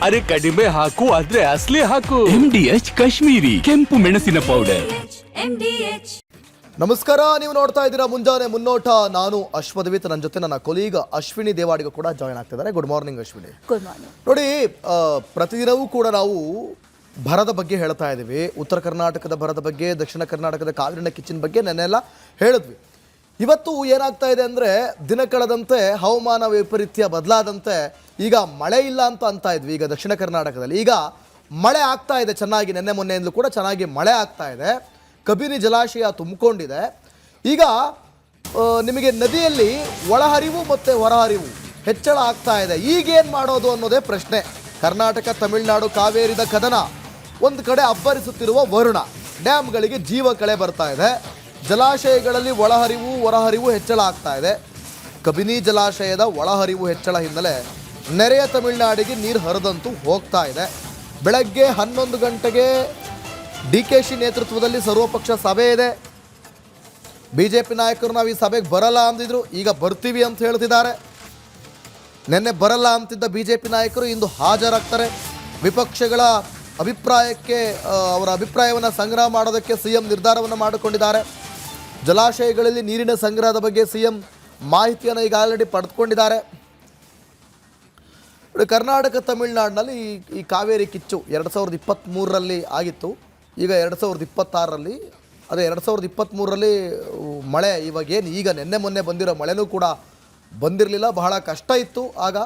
ಅರೆ ಕಡಿಮೆ ಹಾಕು ಆದ್ರೆ ಅಸಲಿ ಹಾಕು. MDH ಕಾಶ್ಮೀರಿ ಕೆಂಪು ಮೆಣಸಿನ ಪೌಡರ್. ನಮಸ್ಕಾರ, ನೀವು ನೋಡ್ತಾ ಇದ್ದೀರಾ ಮುಂಜಾನೆ ಮುನ್ನೋಟ. ನಾನು ಅಶ್ವದ್ವಿತ್, ನನ್ನ ಜೊತೆ ನನ್ನ ಕೊಲೀಗ ಅಶ್ವಿನಿ ದೇವಾಡಿಗ ಕೂಡ ಜಾಯ್ನ್ ಆಗ್ತಿದ್ದಾರೆ. Good morning Ashwini. Good morning. ನೋಡಿ, ಪ್ರತಿದಿನವೂ ಕೂಡ ನಾವು ಬರದ ಬಗ್ಗೆ ಹೇಳ್ತಾ ಇದ್ದೀವಿ. ಉತ್ತರ ಕರ್ನಾಟಕದ ಬರದ ಬಗ್ಗೆ, ದಕ್ಷಿಣ ಕರ್ನಾಟಕದ ಕಾವಿರಿನ ಕಿಚ್ಚಿನ ಬಗ್ಗೆ ನೆನ್ನೆಲ್ಲ ಹೇಳಿದ್ವಿ. ಇವತ್ತು ಏನಾಗ್ತಾ ಇದೆ ಅಂದರೆ, ದಿನ ಕಳೆದಂತೆ ಹವಾಮಾನ ವೈಪರೀತ್ಯ ಬದಲಾದಂತೆ ಈಗ ಮಳೆ ಇಲ್ಲ ಅಂತ ಇದ್ವಿ. ಈಗ ದಕ್ಷಿಣ ಕರ್ನಾಟಕದಲ್ಲಿ ಈಗ ಮಳೆ ಆಗ್ತಾ ಇದೆ ಚೆನ್ನಾಗಿ. ನೆನ್ನೆ ಮೊನ್ನೆಯಿಂದಲೂ ಕೂಡ ಚೆನ್ನಾಗಿ ಮಳೆ ಆಗ್ತಾ ಇದೆ. ಕಬಿನಿ ಜಲಾಶಯ ತುಂಬಿಕೊಂಡಿದೆ. ಈಗ ನಿಮಗೆ ನದಿಯಲ್ಲಿ ಒಳಹರಿವು ಮತ್ತು ಹೊರಹರಿವು ಹೆಚ್ಚಳ ಆಗ್ತಾ ಇದೆ. ಈಗೇನು ಮಾಡೋದು ಅನ್ನೋದೇ ಪ್ರಶ್ನೆ. ಕರ್ನಾಟಕ ತಮಿಳುನಾಡು ಕಾವೇರಿದ ಕದನ, ಒಂದು ಕಡೆ ಅಬ್ಬರಿಸುತ್ತಿರುವ ವರುಣ, ಡ್ಯಾಮ್ಗಳಿಗೆ ಜೀವ ಕಳೆ ಬರ್ತಾ ಇದೆ. ಜಲಾಶಯಗಳಲ್ಲಿ ಒಳಹರಿವು ಹೊರಹರಿವು ಹೆಚ್ಚಳ ಆಗ್ತಾ ಇದೆ. ಕಬಿನಿ ಜಲಾಶಯದ ಒಳಹರಿವು ಹೆಚ್ಚಳ ಹಿನ್ನೆಲೆ ನೆರೆಯ ತಮಿಳುನಾಡಿಗೆ ನೀರು ಹರಿದಂತೂ ಹೋಗ್ತಾ ಇದೆ. ಬೆಳಗ್ಗೆ 11 ಗಂಟೆಗೆ DKC ನೇತೃತ್ವದಲ್ಲಿ ಸರ್ವಪಕ್ಷ ಸಭೆ ಇದೆ. BJP ನಾಯಕರು ನಾವು ಈ ಸಭೆಗೆ ಬರಲ್ಲ ಅಂದಿದ್ರು, ಈಗ ಬರ್ತೀವಿ ಅಂತ ಹೇಳ್ತಿದ್ದಾರೆ. ನಿನ್ನೆ ಬರಲ್ಲ ಅಂತಿದ್ದ BJP ನಾಯಕರು ಇಂದು ಹಾಜರಾಗ್ತಾರೆ. ವಿಪಕ್ಷಗಳ ಅಭಿಪ್ರಾಯಕ್ಕೆ ಅವರ ಅಭಿಪ್ರಾಯವನ್ನು ಸಂಗ್ರಹ ಮಾಡೋದಕ್ಕೆ CM ನಿರ್ಧಾರವನ್ನು ಮಾಡಿಕೊಂಡಿದ್ದಾರೆ. ಜಲಾಶಯಗಳಲ್ಲಿ ನೀರಿನ ಸಂಗ್ರಹದ ಬಗ್ಗೆ CM ಮಾಹಿತಿಯನ್ನು ಈಗ ಆಲ್ರೆಡಿ ಪಡೆದುಕೊಂಡಿದ್ದಾರೆ. ಕರ್ನಾಟಕ ತಮಿಳುನಾಡಿನಲ್ಲಿ ಈ ಕಾವೇರಿ ಕಿಚ್ಚು 2023ರಲ್ಲಿ ಆಗಿತ್ತು. ಈಗ 2026ರಲ್ಲಿ, ಅದೇ 2023ರಲ್ಲಿ ಮಳೆ ಇವಾಗೇನು ಈಗ ನಿನ್ನೆ ಮೊನ್ನೆ ಬಂದಿರೋ ಮಳೆನೂ ಕೂಡ ಬಂದಿರಲಿಲ್ಲ, ಬಹಳ ಕಷ್ಟ ಇತ್ತು ಆಗ.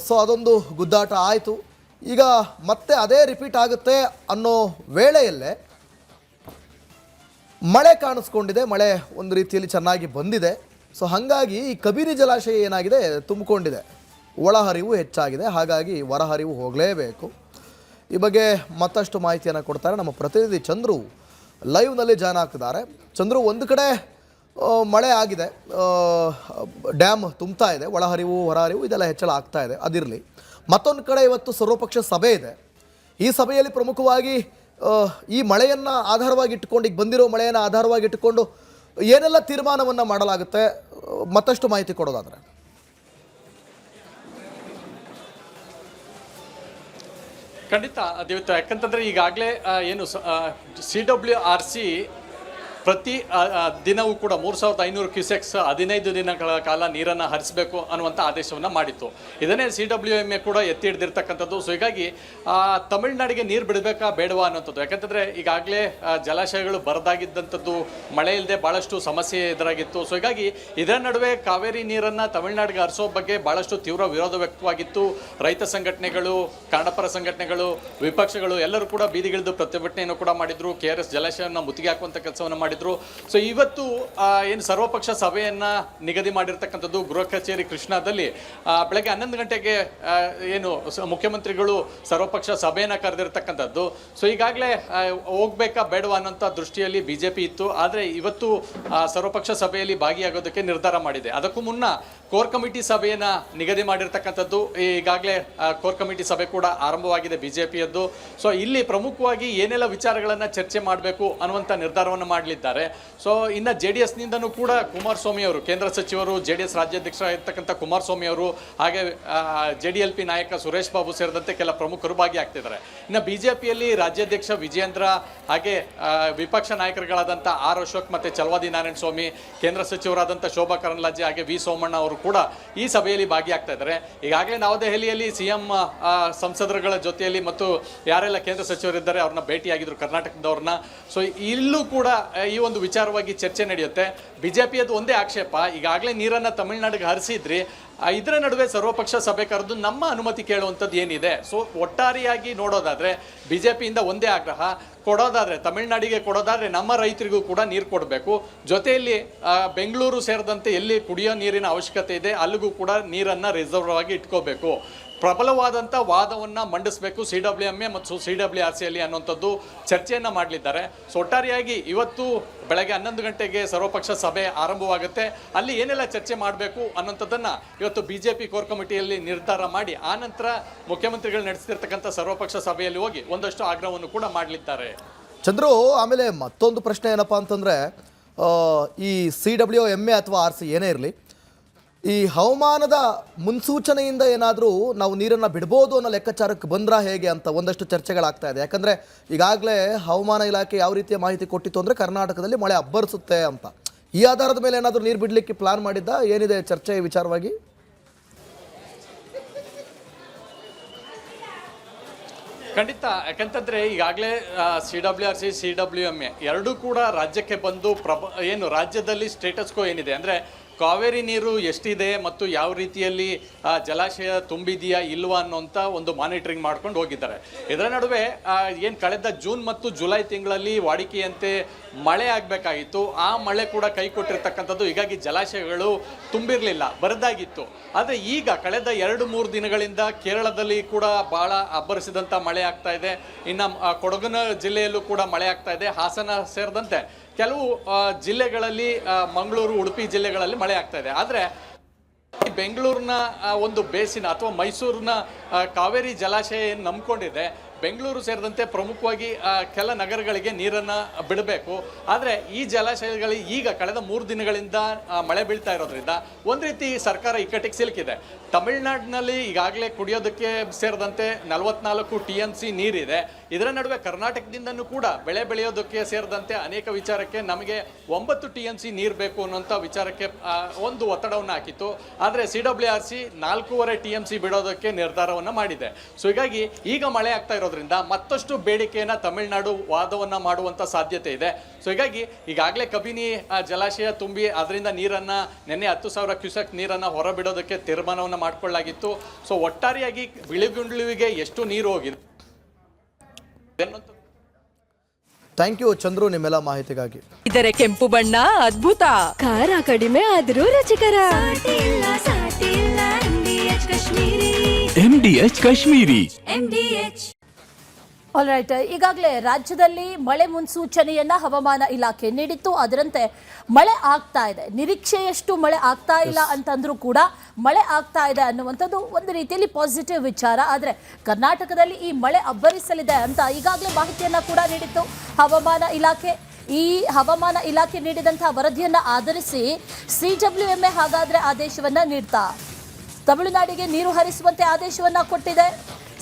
ಸೊ ಅದೊಂದು ಗುದ್ದಾಟ ಆಯಿತು. ಈಗ ಮತ್ತೆ ಅದೇ ರಿಪೀಟ್ ಆಗುತ್ತೆ ಅನ್ನೋ ವೇಳೆಯಲ್ಲೇ ಮಳೆ ಕಾಣಿಸ್ಕೊಂಡಿದೆ. ಮಳೆ ಒಂದು ರೀತಿಯಲ್ಲಿ ಚೆನ್ನಾಗಿ ಬಂದಿದೆ. ಸೊ ಹಾಗಾಗಿ ಈ ಕಬಿನಿ ಜಲಾಶಯ ಏನಾಗಿದೆ, ತುಂಬಿಕೊಂಡಿದೆ, ಒಳಹರಿವು ಹೆಚ್ಚಾಗಿದೆ. ಹಾಗಾಗಿ ಹೊರಹರಿವು ಹೋಗಲೇಬೇಕು. ಈ ಬಗ್ಗೆ ಮತ್ತಷ್ಟು ಮಾಹಿತಿಯನ್ನು ಕೊಡ್ತಾರೆ ನಮ್ಮ ಪ್ರತಿನಿಧಿ ಚಂದ್ರು. ಲೈವ್ನಲ್ಲಿ ಜಾಯ್ನ್ ಆಗ್ತಿದ್ದಾರೆ. ಚಂದ್ರು, ಒಂದು ಕಡೆ ಮಳೆ ಆಗಿದೆ, ಡ್ಯಾಮ್ ತುಂಬ್ತಾ ಇದೆ, ಒಳಹರಿವು ಹೊರಹರಿವು ಇದೆಲ್ಲ ಹೆಚ್ಚಳ ಆಗ್ತಾ ಇದೆ, ಅದಿರಲಿ. ಮತ್ತೊಂದು ಕಡೆ ಇವತ್ತು ಸರ್ವಪಕ್ಷ ಸಭೆ ಇದೆ. ಈ ಸಭೆಯಲ್ಲಿ ಪ್ರಮುಖವಾಗಿ ಈ ಮಳೆಯನ್ನು ಆಧಾರವಾಗಿ ಇಟ್ಟುಕೊಂಡು, ಈಗ ಬಂದಿರೋ ಮಳೆಯನ್ನು ಆಧಾರವಾಗಿ ಇಟ್ಟುಕೊಂಡು ಏನೆಲ್ಲ ತೀರ್ಮಾನವನ್ನು ಮಾಡಲಾಗುತ್ತೆ, ಮತ್ತಷ್ಟು ಮಾಹಿತಿ ಕೊಡೋದಾದರೆ. ಖಂಡಿತ ದೇವಿತ್ತು. ಯಾಕಂತಂದರೆ ಈಗಾಗಲೇ ಏನು CWRC ಪ್ರತಿ ದಿನವೂ ಕೂಡ 3500 ಕ್ಯೂಸೆಕ್ಸ್ 15 ದಿನಗಳ ಕಾಲ ನೀರನ್ನು ಹರಿಸಬೇಕು ಅನ್ನುವಂಥ ಆದೇಶವನ್ನು ಮಾಡಿತ್ತು. ಇದನ್ನೇ CWMA ಕೂಡ ಎತ್ತಿ ಹಿಡಿದಿರ್ತಕ್ಕಂಥದ್ದು. ಸೊ ಹೀಗಾಗಿ ತಮಿಳುನಾಡಿಗೆ ನೀರು ಬಿಡಬೇಕಾ ಬೇಡವಾ ಅನ್ನೋಂಥದ್ದು. ಯಾಕಂತಂದರೆ ಈಗಾಗಲೇ ಜಲಾಶಯಗಳು ಬರದಾಗಿದ್ದಂಥದ್ದು, ಮಳೆ ಇಲ್ಲದೆ ಭಾಳಷ್ಟು ಸಮಸ್ಯೆ ಎದುರಾಗಿತ್ತು. ಸೊ ಹೀಗಾಗಿ ಇದರ ನಡುವೆ ಕಾವೇರಿ ನೀರನ್ನು ತಮಿಳುನಾಡಿಗೆ ಹರಿಸೋ ಬಗ್ಗೆ ಭಾಳಷ್ಟು ತೀವ್ರ ವಿರೋಧ ವ್ಯಕ್ತವಾಗಿತ್ತು. ರೈತ ಸಂಘಟನೆಗಳು, ಕನ್ನಡಪರ ಸಂಘಟನೆಗಳು, ವಿಪಕ್ಷಗಳು ಎಲ್ಲರೂ ಕೂಡ ಬೀದಿಗಿಳಿದು ಪ್ರತಿಭಟನೆಯನ್ನು ಕೂಡ ಮಾಡಿದರು. KRS ಜಲಾಶಯವನ್ನು ಮುತ್ತಿಗೆ ಹಾಕುವಂಥ ಕೆಲಸವನ್ನು ಮಾಡಿದ್ರು. ಸೊ ಇವತ್ತು ಏನು ಸರ್ವಪಕ್ಷ ಸಭೆಯನ್ನ ನಿಗದಿ ಮಾಡಿರ್ತಕ್ಕಂಥದ್ದು ಗೃಹ ಕಚೇರಿ ಕೃಷ್ಣಾದಲ್ಲಿ ಬೆಳಗ್ಗೆ 11 ಗಂಟೆಗೆ ಏನು ಮುಖ್ಯಮಂತ್ರಿಗಳು ಸರ್ವಪಕ್ಷ ಸಭೆಯನ್ನ ಕರೆದಿರ್ತಕ್ಕಂಥದ್ದು. ಸೊ ಈಗಾಗಲೇ ಹೋಗ್ಬೇಕಾ ಬೇಡವಾ ಅನ್ನೋಂಥ ದೃಷ್ಟಿಯಲ್ಲಿ BJP ಇತ್ತು. ಆದರೆ ಇವತ್ತು ಸರ್ವಪಕ್ಷ ಸಭೆಯಲ್ಲಿ ಭಾಗಿಯಾಗೋದಕ್ಕೆ ನಿರ್ಧಾರ ಮಾಡಿದೆ. ಅದಕ್ಕೂ ಮುನ್ನ ಕೋರ್ ಕಮಿಟಿ ಸಭೆಯನ್ನ ನಿಗದಿ ಮಾಡಿರ್ತಕ್ಕಂಥದ್ದು. ಈಗಾಗಲೇ ಕೋರ್ ಕಮಿಟಿ ಸಭೆ ಕೂಡ ಆರಂಭವಾಗಿದೆ BJPಯದ್ದು. ಸೊ ಇಲ್ಲಿ ಪ್ರಮುಖವಾಗಿ ಏನೆಲ್ಲ ವಿಚಾರಗಳನ್ನು ಚರ್ಚೆ ಮಾಡಬೇಕು ಅನ್ನುವಂಥ ನಿರ್ಧಾರವನ್ನು ಮಾಡಲಿದ್ದಾರೆ. ಸೊ ಇನ್ನು JDSನಿಂದನೂ ಕೂಡ ಕುಮಾರಸ್ವಾಮಿ ಅವರು, ಕೇಂದ್ರ ಸಚಿವರು, JDS ರಾಜ್ಯಾಧ್ಯಕ್ಷರಾಗಿರ್ತಕ್ಕಂಥ ಕುಮಾರಸ್ವಾಮಿ ಅವರು, ಹಾಗೆ JDLP ನಾಯಕ ಸುರೇಶ್ ಬಾಬು ಸೇರಿದಂತೆ ಕೆಲ ಪ್ರಮುಖರು ಭಾಗಿಯಾಗ್ತಿದ್ದಾರೆ. ಇನ್ನು BJPಯಲ್ಲಿ ರಾಜ್ಯಾಧ್ಯಕ್ಷ ವಿಜಯೇಂದ್ರ, ಹಾಗೆ ವಿಪಕ್ಷ ನಾಯಕರುಗಳಾದಂಥ R ಅಶೋಕ್ ಮತ್ತು ಚಲವಾದಿ ನಾರಾಯಣ ಸ್ವಾಮಿ, ಕೇಂದ್ರ ಸಚಿವರಾದಂಥ ಶೋಭಾ ಕರಂದ್ಲಾಜೆ, ಹಾಗೆ V ಸೋಮಣ್ಣ ಅವರು ಕೂಡ ಈ ಸಭೆಯಲ್ಲಿ ಭಾಗಿಯಾಗ್ತಾ ಇದ್ದಾರೆ. ಈಗಾಗಲೇ ನವದೆಹಲಿಯಲ್ಲಿ CM ಸಂಸದರುಗಳ ಜೊತೆಯಲ್ಲಿ ಮತ್ತು ಯಾರೆಲ್ಲ ಕೇಂದ್ರ ಸಚಿವರಿದ್ದಾರೆ ಅವ್ರನ್ನ ಭೇಟಿಯಾಗಿದ್ರು ಕರ್ನಾಟಕದವ್ರನ್ನ. ಸೊ ಇಲ್ಲೂ ಕೂಡ ಈ ಒಂದು ವಿಚಾರವಾಗಿ ಚರ್ಚೆ ನಡೆಯುತ್ತೆ. BJPಯದು ಒಂದೇ ಆಕ್ಷೇಪ, ಈಗಾಗಲೇ ನೀರನ್ನು ತಮಿಳುನಾಡಿಗೆ ಹರಿಸಿದ್ರಿ, ಇದರ ನಡುವೆ ಸರ್ವಪಕ್ಷ ಸಭೆ ಕರೆದು ನಮ್ಮ ಅನುಮತಿ ಕೇಳುವಂಥದ್ದು ಏನಿದೆ. ಸೊ ಒಟ್ಟಾರೆಯಾಗಿ ನೋಡೋದಾದರೆ BJPಯಿಂದ ಒಂದೇ ಆಗ್ರಹ, ಕೊಡೋದಾದರೆ ತಮಿಳುನಾಡಿಗೆ ಕೊಡೋದಾದರೆ ನಮ್ಮ ರೈತರಿಗೂ ಕೂಡ ನೀರು ಕೊಡಬೇಕು. ಜೊತೆಯಲ್ಲಿ ಬೆಂಗಳೂರು ಸೇರಿದಂತೆ ಎಲ್ಲಿ ಕುಡಿಯೋ ನೀರಿನ ಅವಶ್ಯಕತೆ ಇದೆ ಅಲ್ಲಿಗೂ ಕೂಡ ನೀರನ್ನು ರಿಸರ್ವ್ ಆಗಿ ಇಟ್ಕೋಬೇಕು. ಪ್ರಬಲವಾದಂಥ ವಾದವನ್ನು ಮಂಡಿಸಬೇಕು CWMA ಮತ್ತು CWRCಯಲ್ಲಿ ಅನ್ನುವಂಥದ್ದು ಚರ್ಚೆಯನ್ನು ಮಾಡಲಿದ್ದಾರೆ. ಸೊ ಒಟ್ಟಾರೆಯಾಗಿ ಇವತ್ತು ಬೆಳಗ್ಗೆ 11 ಗಂಟೆಗೆ ಸರ್ವಪಕ್ಷ ಸಭೆ ಆರಂಭವಾಗುತ್ತೆ. ಅಲ್ಲಿ ಏನೆಲ್ಲ ಚರ್ಚೆ ಮಾಡಬೇಕು ಅನ್ನೋಂಥದ್ದನ್ನು ಇವತ್ತು BJP ಕೋರ್ ಕಮಿಟಿಯಲ್ಲಿ ನಿರ್ಧಾರ ಮಾಡಿ ಆನಂತರ ಮುಖ್ಯಮಂತ್ರಿಗಳು ನಡೆಸ್ತಿರ್ತಕ್ಕಂಥ ಸರ್ವಪಕ್ಷ ಸಭೆಯಲ್ಲಿ ಹೋಗಿ ಒಂದಷ್ಟು ಆಗ್ರಹವನ್ನು ಕೂಡ ಮಾಡಲಿದ್ದಾರೆ. ಚಂದ್ರು, ಆಮೇಲೆ ಮತ್ತೊಂದು ಪ್ರಶ್ನೆ ಏನಪ್ಪ ಅಂತಂದರೆ, ಈ CWMA ಅಥವಾ RC ಏನೇ ಇರಲಿ, ಈ ಹವಾಮಾನದ ಮುನ್ಸೂಚನೆಯಿಂದ ಏನಾದರೂ ನಾವು ನೀರನ್ನು ಬಿಡ್ಬೋದು ಅನ್ನೋ ಲೆಕ್ಕಾಚಾರಕ್ಕೆ ಬಂದ್ರಾ ಹೇಗೆ ಅಂತ ಒಂದಷ್ಟು ಚರ್ಚೆಗಳಾಗ್ತಾ ಇದೆ. ಯಾಕಂದರೆ ಈಗಾಗಲೇ ಹವಾಮಾನ ಇಲಾಖೆ ಯಾವ ರೀತಿಯ ಮಾಹಿತಿ ಕೊಟ್ಟಿತ್ತು ಅಂದರೆ ಕರ್ನಾಟಕದಲ್ಲಿ ಮಳೆ ಅಬ್ಬರಿಸುತ್ತೆ ಅಂತ. ಈ ಆಧಾರದ ಮೇಲೆ ಏನಾದರೂ ನೀರು ಬಿಡಲಿಕ್ಕೆ ಪ್ಲಾನ್ ಮಾಡಿದ್ದ? ಏನಿದೆ ಚರ್ಚೆ ವಿಚಾರವಾಗಿ? ಖಂಡಿತ. ಯಾಕಂತಂದ್ರೆ ಈಗಾಗಲೇ CWRC CWMA ಎರಡೂ ಕೂಡ ರಾಜ್ಯಕ್ಕೆ ಬಂದು ಏನು ರಾಜ್ಯದಲ್ಲಿ ಸ್ಟೇಟಸ್ ಕೋ ಏನಿದೆ ಅಂದರೆ ಕಾವೇರಿ ನೀರು ಎಷ್ಟಿದೆ ಮತ್ತು ಯಾವ ರೀತಿಯಲ್ಲಿ ಜಲಾಶಯ ತುಂಬಿದೆಯಾ ಇಲ್ವಾ ಅನ್ನೋಂಥ ಒಂದು ಮಾನಿಟರಿಂಗ್ ಮಾಡ್ಕೊಂಡು ಹೋಗಿದ್ದಾರೆ. ಇದರ ನಡುವೆ ಏನು ಕಳೆದ ಜೂನ್ ಮತ್ತು ಜುಲೈ ತಿಂಗಳಲ್ಲಿ ವಾಡಿಕೆಯಂತೆ ಮಳೆ ಆಗಬೇಕಾಗಿತ್ತು. ಆ ಮಳೆ ಕೂಡ ಕೈ ಕೊಟ್ಟಿರ್ತಕ್ಕಂಥದ್ದು. ಹೀಗಾಗಿ ಜಲಾಶಯಗಳು ತುಂಬಿರಲಿಲ್ಲ, ಬರದಾಗಿತ್ತು. ಆದರೆ ಈಗ ಕಳೆದ 2-3 ದಿನಗಳಿಂದ ಕೇರಳದಲ್ಲಿ ಕೂಡ ಭಾಳ ಅಬ್ಬರಿಸಿದಂಥ ಮಳೆ ಆಗ್ತಾ ಇದೆ. ಇನ್ನು ಕೊಡಗಿನ ಜಿಲ್ಲೆಯಲ್ಲೂ ಕೂಡ ಮಳೆ ಆಗ್ತಾ ಇದೆ. ಹಾಸನ ಸೇರಿದಂತೆ ಕೆಲವು ಜಿಲ್ಲೆಗಳಲ್ಲಿ, ಮಂಗಳೂರು, ಉಡುಪಿ ಜಿಲ್ಲೆಗಳಲ್ಲಿ ಮಳೆ ಆಗ್ತಾ ಇದೆ. ಆದರೆ ಬೆಂಗಳೂರಿನ ಒಂದು ಬೇಸಿನ ಅಥವಾ ಮೈಸೂರಿನ ಕಾವೇರಿ ಜಲಾಶಯ ಏನು ನಂಬ್ಕೊಂಡಿದೆ, ಬೆಂಗಳೂರು ಸೇರಿದಂತೆ ಪ್ರಮುಖವಾಗಿ ಕೆಲ ನಗರಗಳಿಗೆ ನೀರನ್ನು ಬಿಡಬೇಕು. ಆದರೆ ಈ ಜಲಾಶಯಗಳಿಗೆ ಈಗ ಕಳೆದ 3 ದಿನಗಳಿಂದ ಮಳೆ ಬೀಳ್ತಾ ಇರೋದ್ರಿಂದ ಒಂದು ರೀತಿ ಸರ್ಕಾರ ಇಕ್ಕಟ್ಟಿಗೆ ಸಿಲುಕಿದೆ. ತಮಿಳುನಾಡಿನಲ್ಲಿ ಈಗಾಗಲೇ ಕುಡಿಯೋದಕ್ಕೆ ಸೇರಿದಂತೆ 44 TMC ನೀರಿದೆ. ಇದರ ನಡುವೆ ಕರ್ನಾಟಕದಿಂದನೂ ಕೂಡ ಬೆಳೆ ಬೆಳೆಯೋದಕ್ಕೆ ಸೇರಿದಂತೆ ಅನೇಕ ವಿಚಾರಕ್ಕೆ ನಮಗೆ 9 TMC ನೀರು ಬೇಕು ಅನ್ನೋಂಥ ವಿಚಾರಕ್ಕೆ ಒಂದು ಒತ್ತಡವನ್ನು ಹಾಕಿತ್ತು. ಆದರೆ CWRC 4.5 TMC ಬಿಡೋದಕ್ಕೆ ನಿರ್ಧಾರವನ್ನು ಮಾಡಿದೆ. ಸೊ ಹೀಗಾಗಿ ಈಗ ಮಳೆ ಆಗ್ತಾ ಇರೋದ್ರಿಂದ ಮತ್ತಷ್ಟು ಬೇಡಿಕೆಯನ್ನು ತಮಿಳುನಾಡು ವಾದವನ್ನು ಮಾಡುವಂಥ ಸಾಧ್ಯತೆ ಇದೆ. ಸೊ ಹೀಗಾಗಿ ಈಗಾಗಲೇ ಕಬಿನಿ ಜಲಾಶಯ ತುಂಬಿ ಅದರಿಂದ ನೀರನ್ನು ನಿನ್ನೆ 10,000 ಕ್ಯೂಸೆಕ್ ನೀರನ್ನು ಹೊರಬಿಡೋದಕ್ಕೆ ತೀರ್ಮಾನವನ್ನು ಮಾಡಿಕೊಳ್ಳಲಾಗಿತ್ತು. ಸೊ ಒಟ್ಟಾರೆಯಾಗಿ ಬಿಳಿಗುಂಡ್ಲುವಿಗೆ ಎಷ್ಟು ನೀರು ಹೋಗಿದೆ. ಥ್ಯಾಂಕ್ ಯು ಚಂದ್ರು, ನಿಮ್ಮೆಲ್ಲ ಮಾಹಿತಿಗಾಗಿ. ಇದರ ಕೆಂಪು ಬಣ್ಣ ಅದ್ಭುತ, ಖಾರ ಕಡಿಮೆ ಆದರೂ ರುಚಿಕರ. MDH ಕಾಶ್ಮೀರಿ. ಆಲ್ ರೈಟ್, ಈಗಾಗಲೇ ರಾಜ್ಯದಲ್ಲಿ ಮಳೆ ಮುನ್ಸೂಚನೆಯನ್ನ ಹವಾಮಾನ ಇಲಾಖೆ ನೀಡಿತ್ತು. ಅದರಂತೆ ಮಳೆ ಆಗ್ತಾ ಇದೆ. ನಿರೀಕ್ಷೆಯಷ್ಟು ಮಳೆ ಆಗ್ತಾ ಇಲ್ಲ ಅಂತಂದ್ರೂ ಕೂಡ ಮಳೆ ಆಗ್ತಾ ಇದೆ ಅನ್ನುವಂಥದ್ದು ಒಂದು ರೀತಿಯಲ್ಲಿ ಪಾಸಿಟಿವ್ ವಿಚಾರ. ಆದರೆ ಕರ್ನಾಟಕದಲ್ಲಿ ಈ ಮಳೆ ಅಬ್ಬರಿಸಲಿದೆ ಅಂತ ಈಗಾಗಲೇ ಮಾಹಿತಿಯನ್ನ ಕೂಡ ನೀಡಿತ್ತು ಹವಾಮಾನ ಇಲಾಖೆ. ಈ ಹವಾಮಾನ ಇಲಾಖೆ ನೀಡಿದಂತಹ ವರದಿಯನ್ನ ಆಧರಿಸಿ CWMA ಹಾಗಾದ್ರೆ ಆದೇಶವನ್ನ ನೀಡ್ತಾ ತಮಿಳುನಾಡಿಗೆ ನೀರು ಹರಿಸುವಂತೆ ಆದೇಶವನ್ನ ಕೊಟ್ಟಿದೆ.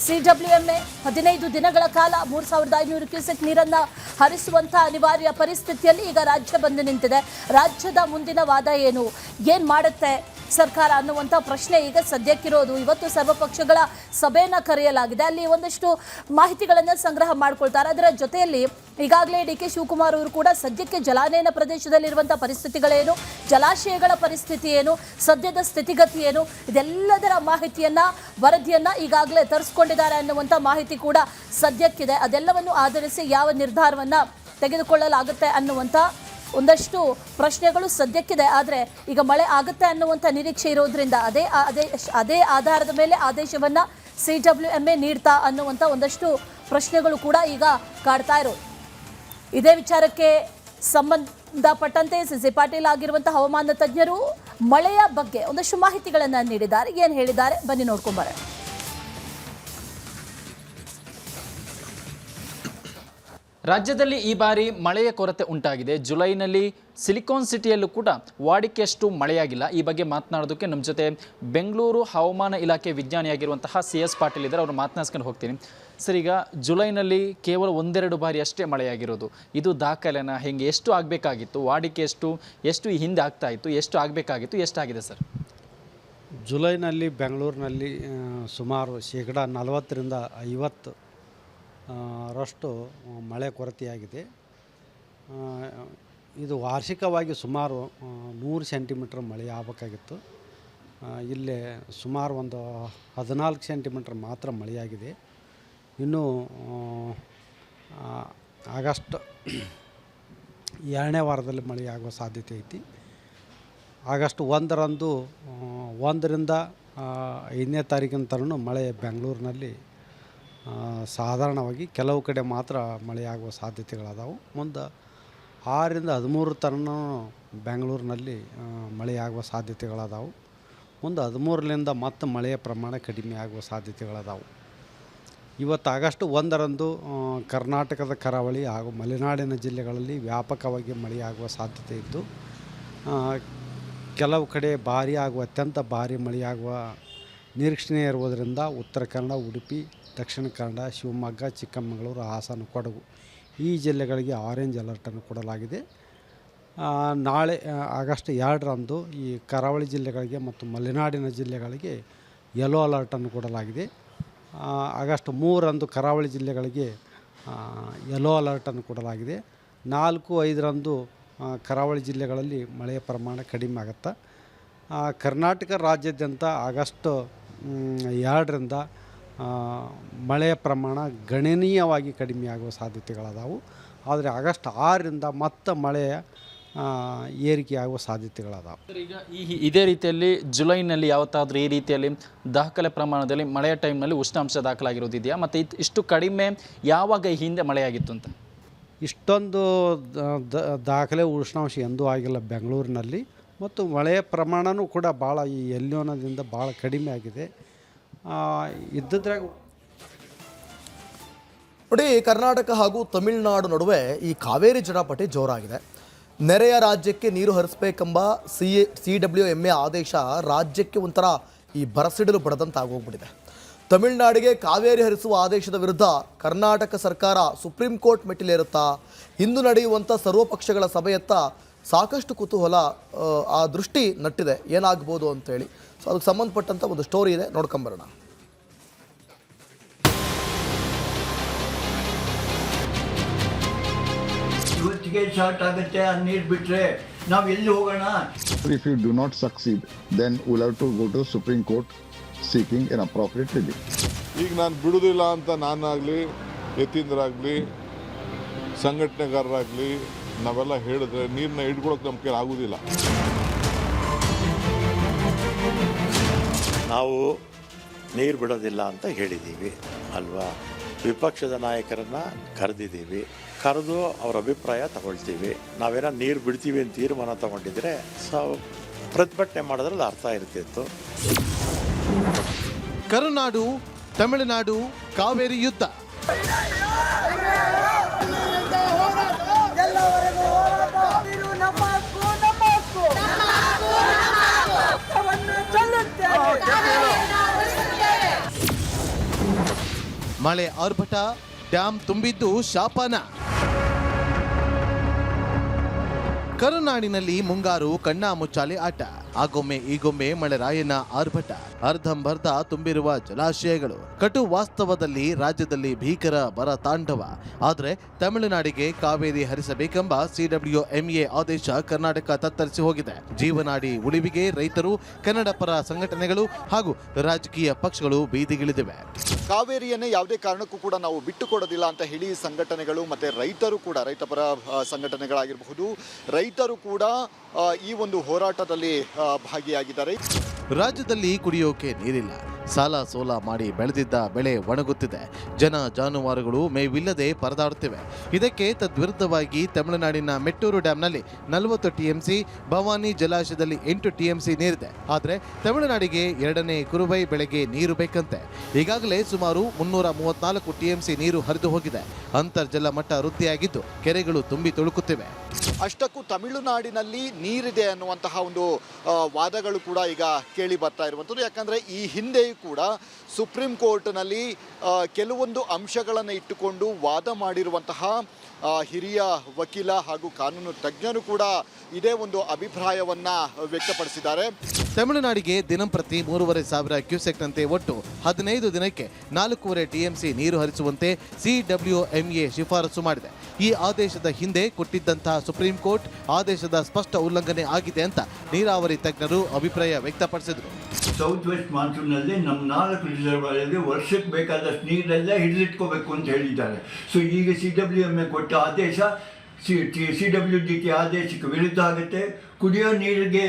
CWMA 15 ದಿನಗಳ ಕಾಲ 3,500 ಕ್ಯೂಸೆಕ್ ನೀರನ್ನು ಹರಿಸುವಂಥ ಅನಿವಾರ್ಯ ಪರಿಸ್ಥಿತಿಯಲ್ಲಿ ಈಗ ರಾಜ್ಯ ಬಂದು ನಿಂತಿದೆ. ರಾಜ್ಯದ ಮುಂದಿನ ವಾದ ಏನು ಮಾಡುತ್ತೆ ಸರ್ಕಾರ ಅನ್ನುವಂಥ ಪ್ರಶ್ನೆ ಈಗ ಸದ್ಯಕ್ಕಿರೋದು. ಇವತ್ತು ಸರ್ವಪಕ್ಷಗಳ ಸಭೆಯನ್ನು ಕರೆಯಲಾಗಿದೆ. ಅಲ್ಲಿ ಒಂದಷ್ಟು ಮಾಹಿತಿಗಳನ್ನು ಸಂಗ್ರಹ ಮಾಡ್ಕೊಳ್ತಾರೆ. ಅದರ ಜೊತೆಯಲ್ಲಿ ಈಗಾಗಲೇ DK ಶಿವಕುಮಾರ್ ಅವರು ಕೂಡ ಸದ್ಯಕ್ಕೆ ಜಲಾನಯನ ಪ್ರದೇಶದಲ್ಲಿರುವಂಥ ಪರಿಸ್ಥಿತಿಗಳೇನು, ಜಲಾಶಯಗಳ ಪರಿಸ್ಥಿತಿ ಏನು, ಸದ್ಯದ ಸ್ಥಿತಿಗತಿ ಏನು, ಇದೆಲ್ಲದರ ಮಾಹಿತಿಯನ್ನು ವರದಿಯನ್ನು ಈಗಾಗಲೇ ತರಿಸ್ಕೊಂಡಿದ್ದಾರೆ ಅನ್ನುವಂಥ ಮಾಹಿತಿ ಕೂಡ ಸದ್ಯಕ್ಕಿದೆ. ಅದೆಲ್ಲವನ್ನು ಆಧರಿಸಿ ಯಾವ ನಿರ್ಧಾರವನ್ನು ತೆಗೆದುಕೊಳ್ಳಲಾಗುತ್ತೆ ಅನ್ನುವಂಥ ಒಂದಷ್ಟು ಪ್ರಶ್ನೆಗಳು ಸದ್ಯಕ್ಕಿದೆ. ಆದರೆ ಈಗ ಮಳೆ ಆಗುತ್ತೆ ಅನ್ನುವಂಥ ನಿರೀಕ್ಷೆ ಇರೋದ್ರಿಂದ ಅದೇ ಆಧಾರದ ಮೇಲೆ ಆದೇಶವನ್ನು CWMA ನೀಡ್ತಾ ಅನ್ನುವಂಥ ಒಂದಷ್ಟು ಪ್ರಶ್ನೆಗಳು ಕೂಡ ಈಗ ಕಾಡ್ತಾ ಇರೋದು. ಇದೇ ವಿಚಾರಕ್ಕೆ ಸಂಬಂಧಪಟ್ಟಂತೆ CC ಪಾಟೀಲ್ ಆಗಿರುವಂಥ ಹವಾಮಾನ ತಜ್ಞರು ಮಳೆಯ ಬಗ್ಗೆ ಒಂದಷ್ಟು ಮಾಹಿತಿಗಳನ್ನು ನೀಡಿದ್ದಾರೆ. ಏನು ಹೇಳಿದ್ದಾರೆ ಬನ್ನಿ ನೋಡ್ಕೊಂಬರೋಣ. ರಾಜ್ಯದಲ್ಲಿ ಈ ಬಾರಿ ಮಳೆಯ ಕೊರತೆ ಉಂಟಾಗಿದೆ. ಜುಲೈನಲ್ಲಿ ಸಿಲಿಕಾನ್ ಸಿಟಿಯಲ್ಲೂ ಕೂಡ ವಾಡಿಕೆಯಷ್ಟು ಮಳೆಯಾಗಿಲ್ಲ. ಈ ಬಗ್ಗೆ ಮಾತನಾಡೋದಕ್ಕೆ ನಮ್ಮ ಜೊತೆ ಬೆಂಗಳೂರು ಹವಾಮಾನ ಇಲಾಖೆ ವಿಜ್ಞಾನಿಯಾಗಿರುವಂತಹ CS ಪಾಟೀಲ್ ಇದ್ದಾರೆ. ಅವರು ಮಾತನಾಡ್ಸ್ಕೊಂಡು ಹೋಗ್ತೀನಿ. ಸರ್, ಈಗ ಜುಲೈನಲ್ಲಿ ಕೇವಲ 1-2 ಬಾರಿ ಅಷ್ಟೇ ಮಳೆಯಾಗಿರೋದು. ಇದು ದಾಖಲೆನ ಹೆಂಗೆ, ಎಷ್ಟು ಆಗಬೇಕಾಗಿತ್ತು, ವಾಡಿಕೆ ಎಷ್ಟು ಈ ಹಿಂದೆ ಆಗ್ತಾ ಇತ್ತು, ಎಷ್ಟು ಆಗಬೇಕಾಗಿತ್ತು, ಎಷ್ಟಾಗಿದೆ ಸರ್? ಜುಲೈನಲ್ಲಿ ಬೆಂಗಳೂರಿನಲ್ಲಿ ಸುಮಾರು 40% 50% ರಷ್ಟು ಮಳೆ ಕೊರತೆಯಾಗಿದೆ. ಇದು ವಾರ್ಷಿಕವಾಗಿ ಸುಮಾರು 100 ಸೆಂಟಿಮೀಟ್ರ್ ಮಳೆ ಆಗಬೇಕಾಗಿತ್ತು. ಇಲ್ಲೇ ಸುಮಾರು ಒಂದು 14 ಸೆಂಟಿಮೀಟ್ರ್ ಮಾತ್ರ ಮಳೆಯಾಗಿದೆ. ಇನ್ನು ಆಗಸ್ಟ್ 2ನೇ ವಾರದಲ್ಲಿ ಮಳೆಯಾಗುವ ಸಾಧ್ಯತೆ ಐತಿ. ಆಗಸ್ಟ್ 1ರಂದು 1ರಿಂದ 5ನೇ ತಾರೀಕಿನ ತನಕ ಮಳೆ ಬೆಂಗಳೂರಿನಲ್ಲಿ ಸಾಧಾರಣವಾಗಿ ಕೆಲವು ಕಡೆ ಮಾತ್ರ ಮಳೆಯಾಗುವ ಸಾಧ್ಯತೆಗಳದಾವು. ಮುಂದೆ 6ರಿಂದ 13 ತನಕ ಬೆಂಗಳೂರಿನಲ್ಲಿ ಮಳೆಯಾಗುವ ಸಾಧ್ಯತೆಗಳದಾವು. ಮುಂದೆ 13ರಿಂದ ಮತ್ತೆ ಮಳೆಯ ಪ್ರಮಾಣ ಕಡಿಮೆ ಆಗುವ ಸಾಧ್ಯತೆಗಳದಾವು. ಇವತ್ತು ಆಗಸ್ಟ್ 1ರಂದು ಕರ್ನಾಟಕದ ಕರಾವಳಿ ಹಾಗೂ ಮಲೆನಾಡಿನ ಜಿಲ್ಲೆಗಳಲ್ಲಿ ವ್ಯಾಪಕವಾಗಿ ಮಳೆಯಾಗುವ ಸಾಧ್ಯತೆ ಇದ್ದು ಕೆಲವು ಕಡೆ ಭಾರಿ ಆಗುವ ಅತ್ಯಂತ ಭಾರಿ ಮಳೆಯಾಗುವ ನಿರೀಕ್ಷಣೆ ಇರುವುದರಿಂದ ಉತ್ತರ ಕನ್ನಡ, ಉಡುಪಿ, ದಕ್ಷಿಣ ಕನ್ನಡ, ಶಿವಮೊಗ್ಗ, ಚಿಕ್ಕಮಗಳೂರು, ಹಾಸನ, ಕೊಡಗು ಈ ಜಿಲ್ಲೆಗಳಿಗೆ ಆರೆಂಜ್ ಅಲರ್ಟನ್ನು ಕೊಡಲಾಗಿದೆ. ನಾಳೆ ಆಗಸ್ಟ್ 2ರಂದು ಈ ಕರಾವಳಿ ಜಿಲ್ಲೆಗಳಿಗೆ ಮತ್ತು ಮಲೆನಾಡಿನ ಜಿಲ್ಲೆಗಳಿಗೆ ಯೆಲ್ಲೋ ಅಲರ್ಟನ್ನು ಕೊಡಲಾಗಿದೆ. ಆಗಸ್ಟ್ 3ರಂದು ಕರಾವಳಿ ಜಿಲ್ಲೆಗಳಿಗೆ ಯೆಲ್ಲೋ ಅಲರ್ಟನ್ನು ಕೊಡಲಾಗಿದೆ. 4, 5ರಂದು ಕರಾವಳಿ ಜಿಲ್ಲೆಗಳಲ್ಲಿ ಮಳೆಯ ಪ್ರಮಾಣ ಕಡಿಮೆ ಆಗುತ್ತೆ. ಕರ್ನಾಟಕ ರಾಜ್ಯಾದ್ಯಂತ ಆಗಸ್ಟ್ 2ರಿಂದ ಮಳೆಯ ಪ್ರಮಾಣ ಗಣನೀಯವಾಗಿ ಕಡಿಮೆಯಾಗುವ ಸಾಧ್ಯತೆಗಳದಾವು. ಆದರೆ ಆಗಸ್ಟ್ 6ರಿಂದ ಮತ್ತೆ ಮಳೆಯ ಏರಿಕೆಯಾಗುವ ಸಾಧ್ಯತೆಗಳದಾವು. ಈಗ ಇದೇ ರೀತಿಯಲ್ಲಿ ಜುಲೈನಲ್ಲಿ ಯಾವತ್ತಾದರೂ ಈ ರೀತಿಯಲ್ಲಿ ದಾಖಲೆ ಪ್ರಮಾಣದಲ್ಲಿ ಮಳೆಯ ಟೈಮ್ನಲ್ಲಿ ಉಷ್ಣಾಂಶ ದಾಖಲಾಗಿರೋದಿದೆಯಾ? ಮತ್ತು ಇಷ್ಟು ಕಡಿಮೆ ಯಾವಾಗ ಈ ಹಿಂದೆ ಮಳೆಯಾಗಿತ್ತು ಅಂತ? ಇಷ್ಟೊಂದು ದಾಖಲೆ ಉಷ್ಣಾಂಶ ಎಂದೂ ಆಗಿಲ್ಲ ಬೆಂಗಳೂರಿನಲ್ಲಿ. ಮತ್ತು ಮಳೆಯ ಪ್ರಮಾಣವೂ ಕೂಡ ಭಾಳ ಈ ಎಲ್ನಿನೋದಿಂದ ಭಾಳ ಕಡಿಮೆ ಆಗಿದೆ. ಇದ್ದದ್ರಾಗ ನೋಡಿ, ಕರ್ನಾಟಕ ಹಾಗೂ ತಮಿಳುನಾಡು ನಡುವೆ ಈ ಕಾವೇರಿ ಜಟಾಪಟಿ ಜೋರಾಗಿದೆ. ನೆರೆಯ ರಾಜ್ಯಕ್ಕೆ ನೀರು ಹರಿಸಬೇಕೆಂಬ CWMA ಆದೇಶ ರಾಜ್ಯಕ್ಕೆ ಒಂಥರ ಈ ಬರಸಿಡಲು ಬಡದಂತಾಗೋಗ್ಬಿಟ್ಟಿದೆ. ತಮಿಳುನಾಡಿಗೆ ಕಾವೇರಿ ಹರಿಸುವ ಆದೇಶದ ವಿರುದ್ಧ ಕರ್ನಾಟಕ ಸರ್ಕಾರ ಸುಪ್ರೀಂ ಕೋರ್ಟ್ ಮೆಟ್ಟಿಲೇರುತ್ತಾ? ಇಂದು ನಡೆಯುವಂಥ ಸರ್ವಪಕ್ಷಗಳ ಸಭೆಯತ್ತ ಸಾಕಷ್ಟು ಕುತೂಹಲ ಆ ದೃಷ್ಟಿ ನಟ್ಟಿದೆ, ಏನಾಗ್ಬೋದು ಅಂತೇಳಿ. ಸೊ ಅದಕ್ಕೆ ಸಂಬಂಧಪಟ್ಟಂಥ ಒಂದು ಸ್ಟೋರಿ ಇದೆ, ನೋಡ್ಕೊಂಬರೋಣ. ಇವತ್ತಿಗೆ ಶಾರ್ಟ್ ಆಗುತ್ತೆ, ಆ ನೀರು ಬಿಟ್ಟರೆ ನಾವು ಎಲ್ಲಿ ಹೋಗೋಣ? If you do not succeed, then we'll have to go to Supreme Court seeking an appropriate relief. ಈಗ ನಾನು ಬಿಡುವುದಿಲ್ಲ ಅಂತ ನಾನಾಗಲಿ, ಯತೀಂದ್ರಾಗಲಿ, ಸಂಘಟನೆಗಾರರಾಗಲಿ ನಾವೆಲ್ಲ ಹೇಳಿದ್ರೆ ನೀರನ್ನ ಹಿಡ್ಕೊಳಕ್ಕೆ ನಮ್ಮ ಕೈಲಿ ಆಗೋದಿಲ್ಲ. ನಾವು ನೀರು ಬಿಡೋದಿಲ್ಲ ಅಂತ ಹೇಳಿದ್ದೀವಿ ಅಲ್ವಾ? ವಿಪಕ್ಷದ ನಾಯಕರನ್ನು ಕರೆದಿದ್ದೀವಿ, ಕರೆದು ಅವರ ಅಭಿಪ್ರಾಯ ತಗೊಳ್ತೀವಿ. ನಾವೇನೋ ನೀರು ಬಿಡ್ತೀವಿ ಅಂತ ತೀರ್ಮಾನ ತಗೊಂಡಿದ್ರೆ ಪ್ರತಿಭಟನೆ ಮಾಡೋದ್ರಲ್ಲಿ ಅರ್ಥ ಇರ್ತಿತ್ತು. ಕರುನಾಡು ತಮಿಳುನಾಡು ಕಾವೇರಿ ಯುದ್ಧ. ಮಳೆ ಆರ್ಭಟ, ಡ್ಯಾಮ್ ತುಂಬಿದ್ದು ಶಾಪನ. ಕರುನಾಡಿನಲ್ಲಿ ಮುಂಗಾರು ಕಣ್ಣಾ ಮುಚ್ಚಾಲೆ ಆಟ. ಆಗೊಮ್ಮೆ ಈಗೊಮ್ಮೆ ಮಳೆರಾಯನ ಆರ್ಭಟ. ಅರ್ಧಂಬರ್ಧ ತುಂಬಿರುವ ಜಲಾಶಯಗಳು. ಕಟು ವಾಸ್ತವದಲ್ಲಿ ರಾಜ್ಯದಲ್ಲಿ ಭೀಕರ ಬರ ತಾಂಡವ. ಆದರೆ ತಮಿಳುನಾಡಿಗೆ ಕಾವೇರಿ ಹರಿಸಬೇಕೆಂಬ CWMA ಆದೇಶ ಕರ್ನಾಟಕ ತತ್ತರಿಸಿ ಹೋಗಿದೆ. ಜೀವನಾಡಿ ಉಳಿವಿಗೆ ರೈತರು, ಕನ್ನಡ ಪರ ಸಂಘಟನೆಗಳು ಹಾಗೂ ರಾಜಕೀಯ ಪಕ್ಷಗಳು ಬೀದಿಗಿಳಿದಿವೆ. ಕಾವೇರಿಯನ್ನೇ ಯಾವುದೇ ಕಾರಣಕ್ಕೂ ಕೂಡ ನಾವು ಬಿಟ್ಟುಕೊಡೋದಿಲ್ಲ ಅಂತ ಹೇಳಿ ಸಂಘಟನೆಗಳು ಮತ್ತು ರೈತರು ಕೂಡ, ರೈತಪರ ಸಂಘಟನೆಗಳಾಗಿರಬಹುದು, ರೈತರು ಕೂಡ ಈ ಒಂದು ಹೋರಾಟದಲ್ಲಿ ಭಾಗಿಯಾಗಿದ್ದಾರೆ. ರಾಜ್ಯದಲ್ಲಿ ಕುಡಿಯೋಕೆ ನೀರಿಲ್ಲ. ಸಾಲ ಸೋಲ ಮಾಡಿ ಬೆಳೆದಿದ್ದ ಬೆಳೆ ಒಣಗುತ್ತಿದೆ. ಜನ ಜಾನುವಾರುಗಳು ಮೇವಿಲ್ಲದೆ ಪರದಾಡುತ್ತಿವೆ. ಇದಕ್ಕೆ ತದ್ವಿರುದ್ಧವಾಗಿ ತಮಿಳುನಾಡಿನ ಮೆಟ್ಟೂರು ಡ್ಯಾಂನಲ್ಲಿ 40 TMC, ಭವಾನಿ ಜಲಾಶಯದಲ್ಲಿ 8 TMC ನೀರಿದೆ. ಆದರೆ ತಮಿಳುನಾಡಿಗೆ 2ನೇ ಕುರುಬೈ ಬೆಳೆಗೆ ನೀರು ಬೇಕಂತೆ. ಈಗಾಗಲೇ ಸುಮಾರು 334 TMC ನೀರು ಹರಿದು ಹೋಗಿದೆ. ಅಂತರ್ಜಲ ಮಟ್ಟ ವೃದ್ಧಿಯಾಗಿದ್ದು ಕೆರೆಗಳು ತುಂಬಿ ತುಳುಕುತ್ತಿವೆ. ಅಷ್ಟಕ್ಕೂ ತಮಿಳುನಾಡಿನಲ್ಲಿ ನೀರಿದೆ ಅನ್ನುವಂತಹ ಒಂದು ವಾದಗಳು ಕೂಡ ಈಗ ಕೇಳಿ ಬರ್ತಾ ಇರುವಂಥದ್ದು. ಯಾಕಂದರೆ ಈ ಹಿಂದೆಯೂ ಕೂಡ ಸುಪ್ರೀಂ ಕೋರ್ಟ್ನಲ್ಲಿ ಕೆಲವೊಂದು ಅಂಶಗಳನ್ನು ಇಟ್ಟುಕೊಂಡು ವಾದ ಮಾಡಿರುವಂತಹ ಹಿರಿಯ ವಕೀಲ ಹಾಗೂ ಕಾನೂನು ತಜ್ಞರು ಕೂಡ ಇದೇ ಒಂದು ಅಭಿಪ್ರಾಯವನ್ನು ವ್ಯಕ್ತಪಡಿಸಿದ್ದಾರೆ. ತಮಿಳುನಾಡಿಗೆ ದಿನಂಪ್ರತಿ 3,500 ಕ್ಯೂಸೆಕ್ನಂತೆ ಒಟ್ಟು 15 ದಿನಕ್ಕೆ 4.5 TMC ನೀರು ಹರಿಸುವಂತೆ CWMA ಶಿಫಾರಸು ಮಾಡಿದೆ. ಈ ಆದೇಶದ ಹಿಂದೆ ಕೊಟ್ಟಿದ್ದಂತಹ ಸುಪ್ರೀಂ ಕೋರ್ಟ್ ಆದೇಶದ ಸ್ಪಷ್ಟ ಉಲ್ಲಂಘನೆ ಆಗಿದೆ ಅಂತ ನೀರಾವರಿ ತಜ್ಞರು ಅಭಿಪ್ರಾಯ ವ್ಯಕ್ತಪಡಿಸಿದರು. ಸೌತ್ ವೆಸ್ಟ್ ಮಾನ್ಸೂನ್ನಲ್ಲಿ ನಮ್ಮ 4 ರಿಸರ್ವರಲ್ಲಿ ವರ್ಷಕ್ಕೆ ಬೇಕಾದಷ್ಟು ನೀರೆಲ್ಲ ಹಿಡಿದಿಟ್ಕೋಬೇಕು ಅಂತ ಹೇಳಿದ್ದಾರೆ. ಸೊ ಈಗ CWMA ಕೊಟ್ಟ ಆದೇಶ CWDT ಆದೇಶಕ್ಕೆ ವಿರುದ್ಧ ಆಗುತ್ತೆ. ಕುಡಿಯೋ ನೀರಿಗೆ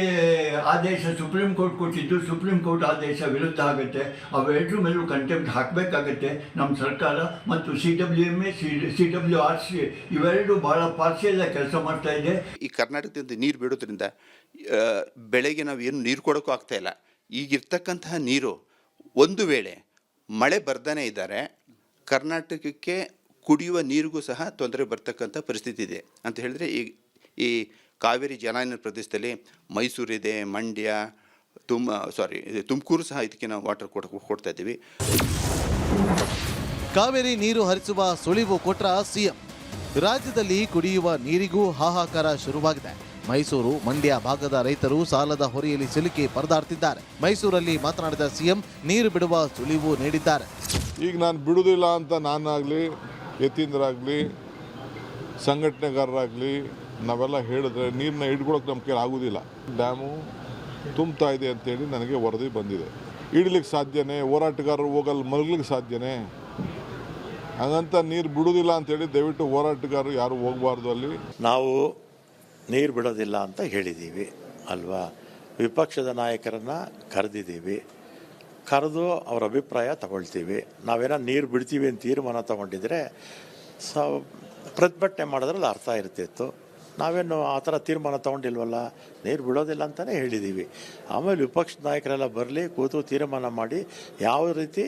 ಆದೇಶ ಸುಪ್ರೀಂ ಕೋರ್ಟ್ ಕೊಟ್ಟಿದ್ದು, ಸುಪ್ರೀಂ ಕೋರ್ಟ್ ಆದೇಶ ವಿರುದ್ಧ ಆಗುತ್ತೆ. ಅವೆರಡರ ಮೇಲೂ ಕಂಟೆಂಪ್ಟ್ ಹಾಕಬೇಕಾಗತ್ತೆ ನಮ್ಮ ಸರ್ಕಾರ. ಮತ್ತು CWMA, CWRC ಇವೆರಡು ಭಾಳ ಪಾರ್ಶಿಯಲ್ಲಾಗಿ ಕೆಲಸ ಮಾಡ್ತಾ ಇದೆ. ಈ ಕರ್ನಾಟಕದಿಂದ ನೀರು ಬಿಡೋದ್ರಿಂದ ಬೆಳೆಗೆ ನಾವು ಏನು ನೀರು ಕೊಡೋಕ್ಕೂ ಆಗ್ತಾಯಿಲ್ಲ. ಈಗಿರ್ತಕ್ಕಂತಹ ನೀರು ಒಂದು ವೇಳೆ ಮಳೆ ಬರ್ತಾನೆ ಇದ್ದಾರೆ, ಕರ್ನಾಟಕಕ್ಕೆ ಕುಡಿಯುವ ನೀರಿಗೂ ಸಹ ತೊಂದರೆ ಬರ್ತಕ್ಕಂಥ ಪರಿಸ್ಥಿತಿ ಇದೆ ಅಂತ ಹೇಳಿದ್ರೆ ಈ ಕಾವೇರಿ ಜಲಾನಯನ ಪ್ರದೇಶದಲ್ಲಿ ಮೈಸೂರಿದೆ, ಮಂಡ್ಯ, ತುಮಕೂರು ಸಹ ಇದಕ್ಕೆ ನಾವು ವಾಟರ್ ಕೊಡ್ತಾ ಇದ್ದೀವಿ. ಕಾವೇರಿ ನೀರು ಹರಿಸುವ ಸುಳಿವು ಕೊಟ್ರ ಸಿಎಂ. ರಾಜ್ಯದಲ್ಲಿ ಕುಡಿಯುವ ನೀರಿಗೂ ಹಾಹಾಕಾರ ಶುರುವಾಗಿದೆ. ಮೈಸೂರು, ಮಂಡ್ಯ ಭಾಗದ ರೈತರು ಸಾಲದ ಹೊರೆಯಲ್ಲಿ ಸಿಲುಕಿ ಪರದಾಡ್ತಿದ್ದಾರೆ. ಮೈಸೂರಲ್ಲಿ ಮಾತನಾಡಿದ ಸಿಎಂ ನೀರು ಬಿಡುವ ಸುಳಿವು ನೀಡಿದ್ದಾರೆ. ಈಗ ನಾನು ಬಿಡುವುದಿಲ್ಲ ಅಂತ ನಾನಾಗಲಿ, ಯತೀಂದ್ರಾಗಲಿ, ಸಂಘಟನೆಗಾರರಾಗಲಿ ನಾವೆಲ್ಲ ಹೇಳಿದ್ರೆ ನೀರನ್ನ ಹಿಡ್ಕೊಳಕ್ಕೆ ನಮ್ಮ ಕೈಲಿ ಆಗೋದಿಲ್ಲ. ಡ್ಯಾಮು ತುಂಬ್ತಾ ಇದೆ ಅಂತೇಳಿ ನನಗೆ ವರದಿ ಬಂದಿದೆ. ಇಡ್ಲಿಕ್ಕೆ ಸಾಧ್ಯನೇ? ಹೋರಾಟಗಾರರು ಹೋಗಲ್ಲಿ ಮಲಗ್ಲಿಕ್ಕೆ ಸಾಧ್ಯನೇ? ಹಾಗಂತ ನೀರು ಬಿಡುವುದಿಲ್ಲ ಅಂತೇಳಿ ದಯವಿಟ್ಟು ಹೋರಾಟಗಾರರು ಯಾರು ಹೋಗಬಾರ್ದು. ಅಲ್ಲಿ ನಾವು ನೀರು ಬಿಡೋದಿಲ್ಲ ಅಂತ ಹೇಳಿದ್ದೀವಿ ಅಲ್ವಾ. ವಿಪಕ್ಷದ ನಾಯಕರನ್ನು ಕರೆದಿದ್ದೀವಿ, ಕರೆದು ಅವರ ಅಭಿಪ್ರಾಯ ತಗೊಳ್ತೀವಿ. ನಾವೇನೋ ನೀರು ಬಿಡ್ತೀವಿ ಅಂತ ತೀರ್ಮಾನ ತಗೊಂಡಿದ್ರೆ ಪ್ರತಿಭಟನೆ ಮಾಡೋದ್ರಲ್ಲಿ ಅರ್ಥ ಇರ್ತಿತ್ತು. ನಾವೇನು ಆ ಥರ ತೀರ್ಮಾನ ತೊಗೊಂಡಿಲ್ವಲ್ಲ, ನೀರು ಬಿಡೋದಿಲ್ಲ ಅಂತಲೇ ಹೇಳಿದ್ದೀವಿ. ಆಮೇಲೆ ವಿಪಕ್ಷ ನಾಯಕರೆಲ್ಲ ಬರಲಿ, ಕೂತು ತೀರ್ಮಾನ ಮಾಡಿ ಯಾವ ರೀತಿ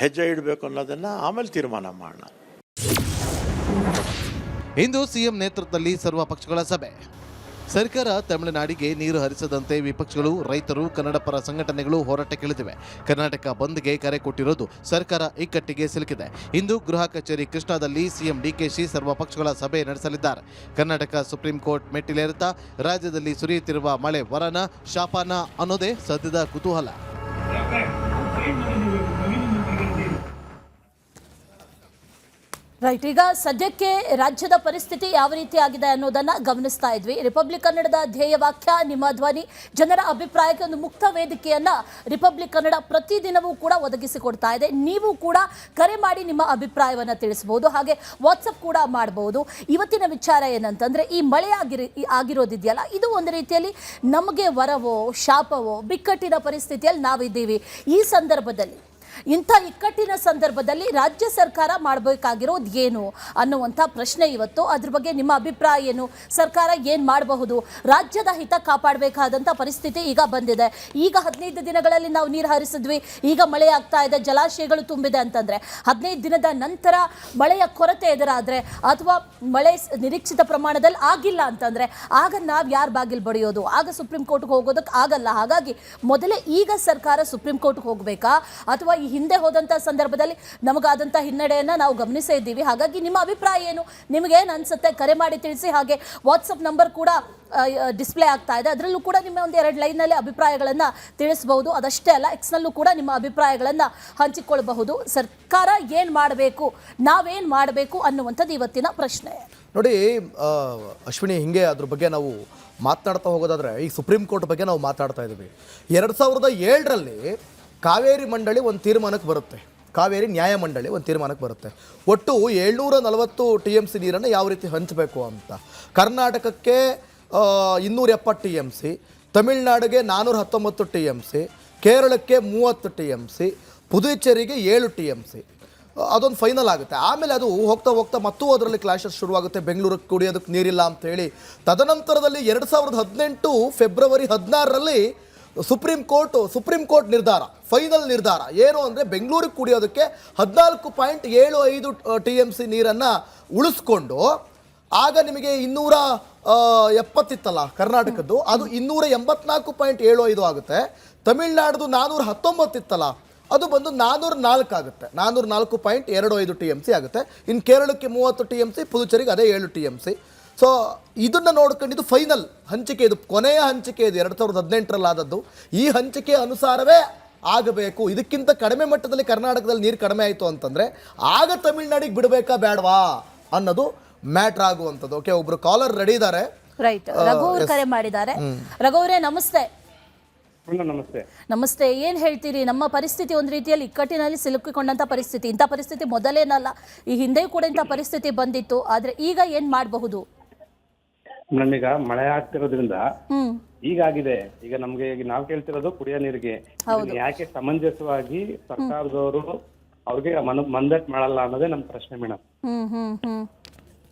ಹೆಜ್ಜೆ ಇಡಬೇಕು ಅನ್ನೋದನ್ನು ಆಮೇಲೆ ತೀರ್ಮಾನ ಮಾಡೋಣ. ಇಂದು ಸಿಎಂ ನೇತೃತ್ವದಲ್ಲಿ ಸರ್ವ ಪಕ್ಷಗಳ ಸಭೆ. ಸರ್ಕಾರ ತಮಿಳುನಾಡಿಗೆ ನೀರು ಹರಿಸದಂತೆ ವಿಪಕ್ಷಗಳು, ರೈತರು, ಕನ್ನಡ ಪರ ಸಂಘಟನೆಗಳು ಹೋರಾಟಕ್ಕಿಳಿದಿವೆ. ಕರ್ನಾಟಕ ಬಂದ್ಗೆ ಕರೆ ಕೊಟ್ಟಿರೋದು ಸರ್ಕಾರ ಇಕ್ಕಟ್ಟಿಗೆ ಸಿಲುಕಿದೆ. ಇಂದು ಗೃಹ ಕಚೇರಿ ಕೃಷ್ಣಾದಲ್ಲಿ ಸಿಎಂ ಡಿಕೆಶಿ ಸರ್ವ ಪಕ್ಷಗಳ ಸಭೆ ನಡೆಸಲಿದ್ದಾರೆ. ಕರ್ನಾಟಕ ಸುಪ್ರೀಂ ಕೋರ್ಟ್ ಮೆಟ್ಟಿಲೇರುತ್ತಾ ರಾಜ್ಯದಲ್ಲಿ ಸುರಿಯುತ್ತಿರುವ ಮಳೆ ವರನ ಶಾಪನ ಅನ್ನೋದೇ ಸದ್ಯದ ಕುತೂಹಲ. ರೈಟ್, ಈಗ ಸದ್ಯಕ್ಕೆ ರಾಜ್ಯದ ಪರಿಸ್ಥಿತಿ ಯಾವ ರೀತಿ ಆಗಿದೆ ಅನ್ನೋದನ್ನ ಗಮನಿಸ್ತಾ ಇದ್ವಿ. ರಿಪಬ್ಲಿಕ್ ಕನ್ನಡದ ಧ್ಯೇಯ ವಾಕ್ಯ ನಿಮ್ಮ ಧ್ವನಿ, ಜನರ ಅಭಿಪ್ರಾಯಕ್ಕೆ ಒಂದು ಮುಕ್ತ ವೇದಿಕೆಯನ್ನ ರಿಪಬ್ಲಿಕ್ ಕನ್ನಡ ಪ್ರತಿದಿನವೂ ಕೂಡ ಒದಗಿಸಿಕೊಡ್ತಾ ಇದೆ. ನೀವು ಕೂಡ ಕರೆ ಮಾಡಿ ನಿಮ್ಮ ಅಭಿಪ್ರಾಯವನ್ನ ತಿಳಿಸಬಹುದು, ಹಾಗೆ ವಾಟ್ಸಪ್ ಕೂಡ ಮಾಡಬಹುದು. ಇವತ್ತಿನ ವಿಚಾರ ಏನಂತಂದ್ರೆ, ಈ ಮಳೆ ಆಗಿರೋದಿದೆಯಲ್ಲ, ಇದು ಒಂದು ರೀತಿಯಲ್ಲಿ ನಮಗೆ ವರವೋ ಶಾಪವೋ, ಬಿಕ್ಕಟ್ಟಿನ ಪರಿಸ್ಥಿತಿಯಲ್ಲಿ ನಾವಿದ್ದೀವಿ. ಈ ಸಂದರ್ಭದಲ್ಲಿ, ಇಂಥ ಇಕ್ಕಟ್ಟಿನ ಸಂದರ್ಭದಲ್ಲಿ ರಾಜ್ಯ ಸರ್ಕಾರ ಮಾಡಬೇಕಾಗಿರೋದು ಏನು ಅನ್ನುವಂಥ ಪ್ರಶ್ನೆ ಇವತ್ತು. ಅದ್ರ ಬಗ್ಗೆ ನಿಮ್ಮ ಅಭಿಪ್ರಾಯ ಏನು? ಸರ್ಕಾರ ಏನು ಮಾಡಬಹುದು? ರಾಜ್ಯದ ಹಿತ ಕಾಪಾಡಬೇಕಾದಂಥ ಪರಿಸ್ಥಿತಿ ಈಗ ಬಂದಿದೆ. ಈಗ 15 ದಿನಗಳಲ್ಲಿ ನಾವು ನೀರು ಹರಿಸಿದ್ವಿ, ಈಗ ಮಳೆ ಆಗ್ತಾ ಇದೆ, ಜಲಾಶಯಗಳು ತುಂಬಿದೆ ಅಂತಂದರೆ, 15 ದಿನದ ನಂತರ ಮಳೆಯ ಕೊರತೆ ಎದುರಾದರೆ ಅಥವಾ ಮಳೆ ನಿರೀಕ್ಷಿತ ಪ್ರಮಾಣದಲ್ಲಿ ಆಗಿಲ್ಲ ಅಂತಂದರೆ ಆಗ ನಾವು ಯಾರು ಬಾಗಿಲು ಬಡಿಯೋದು? ಆಗ ಸುಪ್ರೀಂ ಕೋರ್ಟ್ಗೆ ಹೋಗೋದಕ್ಕೆ ಆಗಲ್ಲ. ಹಾಗಾಗಿ ಮೊದಲೇ ಈಗ ಸರ್ಕಾರ ಸುಪ್ರೀಂ ಕೋರ್ಟ್ಗೆ ಹೋಗಬೇಕಾ, ಅಥವಾ ಈ ಹಿಂದೆ ಹೋದಂಥ ಸಂದರ್ಭದಲ್ಲಿ ನಮಗಾದಂಥ ಹಿನ್ನಡೆಯನ್ನು ನಾವು ಗಮನಿಸೇ ಇದ್ದೀವಿ. ಹಾಗಾಗಿ ನಿಮ್ಮ ಅಭಿಪ್ರಾಯ ಏನು? ನಿಮಗೇನು ಅನಿಸುತ್ತೆ? ಕರೆ ಮಾಡಿ ತಿಳಿಸಿ. ಹಾಗೆ ವಾಟ್ಸಪ್ ನಂಬರ್ ಕೂಡ ಡಿಸ್ಪ್ಲೇ ಆಗ್ತಾ ಇದೆ, ಅದರಲ್ಲೂ ಕೂಡ ನಿಮ್ಮ ಒಂದು 2 ಲೈನ್ನಲ್ಲಿ ಅಭಿಪ್ರಾಯಗಳನ್ನು ತಿಳಿಸಬಹುದು. ಅದಷ್ಟೇ ಅಲ್ಲ, ಎಕ್ಸ್ನಲ್ಲೂ ಕೂಡ ನಿಮ್ಮ ಅಭಿಪ್ರಾಯಗಳನ್ನು ಹಂಚಿಕೊಳ್ಳಬಹುದು. ಸರ್ಕಾರ ಏನು ಮಾಡಬೇಕು, ನಾವೇನು ಮಾಡಬೇಕು ಅನ್ನುವಂಥದ್ದು ಇವತ್ತಿನ ಪ್ರಶ್ನೆ. ನೋಡಿ ಅಶ್ವಿನಿ, ಹಿಂಗೆ ಅದ್ರ ಬಗ್ಗೆ ನಾವು ಮಾತನಾಡ್ತಾ ಹೋಗೋದಾದರೆ, ಈ ಸುಪ್ರೀಂ ಕೋರ್ಟ್ ಬಗ್ಗೆ ನಾವು ಮಾತಾಡ್ತಾ ಇದ್ದೀವಿ. 2007ರಲ್ಲಿ ಕಾವೇರಿ ಮಂಡಳಿ ಒಂದು ತೀರ್ಮಾನಕ್ಕೆ ಬರುತ್ತೆ, ಕಾವೇರಿ ನ್ಯಾಯ ಮಂಡಳಿ ಒಂದು ತೀರ್ಮಾನಕ್ಕೆ ಬರುತ್ತೆ. ಒಟ್ಟು 740 TMC ನೀರನ್ನು ಯಾವ ರೀತಿ ಹಂಚಬೇಕು ಅಂತ. ಕರ್ನಾಟಕಕ್ಕೆ 270 TMC, ತಮಿಳುನಾಡಿಗೆ 419 TMC, ಕೇರಳಕ್ಕೆ 30 TMC, ಪುದುಚೇರಿಗೆ 7 TMC. ಅದೊಂದು ಫೈನಲ್ ಆಗುತ್ತೆ. ಆಮೇಲೆ ಅದು ಹೋಗ್ತಾ ಹೋಗ್ತಾ ಮತ್ತೂ ಅದರಲ್ಲಿ ಕ್ಲಾಶಸ್ ಶುರುವಾಗುತ್ತೆ. ಬೆಂಗಳೂರಿಗೆ ಕುಡಿಯೋದಕ್ಕೆ ನೀರಿಲ್ಲ ಅಂತ ಹೇಳಿ. ತದನಂತರದಲ್ಲಿ 2018 ಫೆಬ್ರವರಿ 16ರಲ್ಲಿ ಸುಪ್ರೀಂ ಕೋರ್ಟ್ ನಿರ್ಧಾರ, ಫೈನಲ್ ನಿರ್ಧಾರ ಏನು ಅಂದರೆ, ಬೆಂಗಳೂರಿಗೆ ಕುಡಿಯೋದಕ್ಕೆ 14.75 TMC ನೀರನ್ನು ಉಳಿಸ್ಕೊಂಡು, ಆಗ ನಿಮಗೆ 270 ಇತ್ತಲ್ಲ ಕರ್ನಾಟಕದ್ದು, ಅದು 284.75 ಆಗುತ್ತೆ. ತಮಿಳ್ನಾಡ್ದು 419 ಇತ್ತಲ್ಲ, ಅದು ಬಂದು 404 ಆಗುತ್ತೆ, 404.25 TMC ಆಗುತ್ತೆ. ಇನ್ನು ಕೇರಳಕ್ಕೆ 30 TMC, ಪುದುಚೇರಿಗೆ ಅದೇ 7 TMC. ಸೊ ಇದನ್ನು ನೋಡ್ಕೊಂಡಿದ್ದು ಫೈನಲ್ ಹಂಚಿಕೆ, ಇದು ಕೊನೆಯ ಹಂಚಿಕೆ, ಇದು 2018ರಲ್ಲಿ ಆದದ್ದು. ಈ ಹಂಚಿಕೆ ಅನುಸಾರವೇ ಆಗಬೇಕು. ಇದಕ್ಕಿಂತ ಕಡಿಮೆ ಮಟ್ಟದಲ್ಲಿ ಕರ್ನಾಟಕದಲ್ಲಿ ನೀರು ಕಡಿಮೆ ಆಯಿತು ಅಂತಂದರೆ ಆಗ ತಮಿಳ್ನಾಡಿಗೆ ಬಿಡಬೇಕಾ ಬೇಡವಾ ಅನ್ನೋದು ಮ್ಯಾಟ್ರ್ ಆಗುವಂಥದ್ದು. ಓಕೆ, ಒಬ್ರು ಕಾಲರ್ ರೆಡಿ ಇದ್ದಾರೆ. ರೈಟ್, ರಘು ಅವರು ಕರೆ ಮಾಡಿದ್ದಾರೆ. ರಘು ಅವರೇ ನಮಸ್ತೆ. ನಮಸ್ತೆ. ಏನು ಹೇಳ್ತೀರಿ? ನಮ್ಮ ಪರಿಸ್ಥಿತಿ ಒಂದು ರೀತಿಯಲ್ಲಿ ಇಕ್ಕಟ್ಟಿನಲ್ಲಿ ಸಿಲುಕಿಕೊಂಡಂಥ ಪರಿಸ್ಥಿತಿ. ಇಂಥ ಪರಿಸ್ಥಿತಿ ಮೊದಲೇನಲ್ಲ, ಈ ಹಿಂದೆಯೂ ಕೂಡ ಇಂಥ ಪರಿಸ್ಥಿತಿ ಬಂದಿತ್ತು. ಆದರೆ ಈಗ ಏನು ಮಾಡಬಹುದು? ನಮೀಗ ಮಳೆ ಆಗ್ತಿರೋದ್ರಿಂದ ಈಗಾಗಿದೆ. ಈಗ ನಮ್ಗೆ ನಾವು ಕೇಳ್ತಿರೋದು ಕುಡಿಯೋ ನೀರಿಗೆ ಯಾಕೆ ಸಮಂಜಸವಾಗಿ ಸರ್ಕಾರದವರು ಅವ್ರಿಗೆ ಮಂದಟ್ ಮಾಡಲ್ಲ ಅನ್ನೋದೇ ನಮ್ಮ ಪ್ರಶ್ನೆ ಮೇಡಮ್.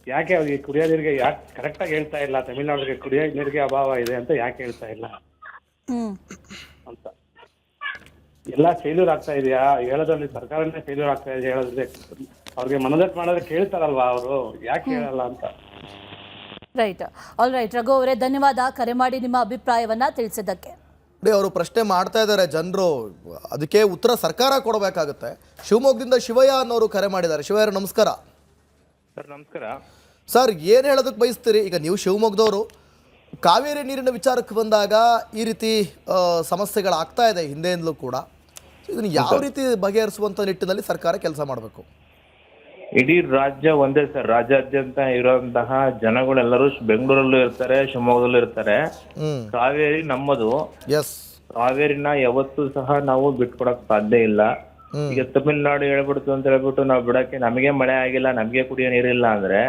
ಯಾಕೆ ಅವ್ರಿಗೆ ಕುಡಿಯೋ ನೀರಿಗೆ ಯಾಕೆ ಕರೆಕ್ಟ್ ಆಗಿ ಹೇಳ್ತಾ ಇಲ್ಲ? ತಮಿಳ್ನಾಡಿಗೆ ಕುಡಿಯೋ ನೀರಿಗೆ ಅಭಾವ ಇದೆ ಅಂತ ಯಾಕೆ ಹೇಳ್ತಾ ಇಲ್ಲ ಅಂತ. ಎಲ್ಲ ಫೇಲ್ಯೂರ್ ಆಗ್ತಾ ಇದೆಯಾ ಹೇಳೋದ್ರಲ್ಲಿ? ಸರ್ಕಾರನೇ ಫೇಲ್ಯೂರ್ ಆಗ್ತಾ ಇದೆ ಹೇಳೋದ್ರೆ. ಅವ್ರಿಗೆ ಮನದಟ್ಟು ಮಾಡೋದಕ್ಕೆ ಕೇಳ್ತಾರಲ್ವಾ ಅವರು, ಯಾಕೆ ಹೇಳಲ್ಲ ಅಂತ. ರೈಟ್. ಆಲ್ ರೈಟ್ ರಘು ಅವರೇ, ಧನ್ಯವಾದ ಕರೆ ಮಾಡಿ ನಿಮ್ಮ ಅಭಿಪ್ರಾಯವನ್ನ ತಿಳಿಸಿದ್ದಕ್ಕೆ. ಅವರು ಪ್ರಶ್ನೆ ಮಾಡ್ತಾ ಇದ್ದಾರೆ ಜನರು, ಅದಕ್ಕೆ ಉತ್ತರ ಸರ್ಕಾರ ಕೊಡಬೇಕಾಗುತ್ತೆ. ಶಿವಮೊಗ್ಗದಿಂದ ಶಿವಯ್ಯ ಅನ್ನೋರು ಕರೆ ಮಾಡಿದ್ದಾರೆ. ಶಿವಯ್ಯ ನಮಸ್ಕಾರ. ಸರ್ ನಮಸ್ಕಾರ. ಸರ್ ಏನು ಹೇಳೋದಕ್ಕೆ ಬಯಸ್ತೀರಿ? ಈಗ ನೀವು ಶಿವಮೊಗ್ಗದವರು, ಕಾವೇರಿ ನೀರಿನ ವಿಚಾರಕ್ಕೆ ಬಂದಾಗ ಈ ರೀತಿ ಸಮಸ್ಯೆಗಳಾಗ್ತಾ ಇದೆ ಹಿಂದೆಯಿಂದಲೂ ಕೂಡ. ಇದನ್ನು ಯಾವ ರೀತಿ ಬಗೆಹರಿಸುವಂಥ ನಿಟ್ಟಿನಲ್ಲಿ ಸರ್ಕಾರ ಕೆಲಸ ಮಾಡಬೇಕು? ಇಡೀ ರಾಜ್ಯ ಒಂದೇ ಸರ್, ರಾಜ್ಯಾದ್ಯಂತ ಇರುವಂತಹ ಜನಗಳೆಲ್ಲರೂ ಬೆಂಗಳೂರಲ್ಲೂ ಇರ್ತಾರೆ, ಶಿವಮೊಗ್ಗದಲ್ಲೂ ಇರ್ತಾರೆ. ಕಾವೇರಿ ನಮ್ಮದು. ಕಾವೇರಿನ ಯಾವತ್ತೂ ಸಹ ನಾವು ಬಿಟ್ಕೊಡಕ್ ಸಾಧ್ಯ ಇಲ್ಲ. ಈಗ ತಮಿಳ್ನಾಡು ಹೇಳ್ಬಿಡ್ತು ಅಂತ ಹೇಳ್ಬಿಟ್ಟು ನಾವು ಬಿಡಕ್ಕೆ, ನಮಗೆ ಮಳೆ ಆಗಿಲ್ಲ, ನಮಗೆ ಕುಡಿಯೋ ನೀರಿಲ್ಲ ಅಂದ್ರೆ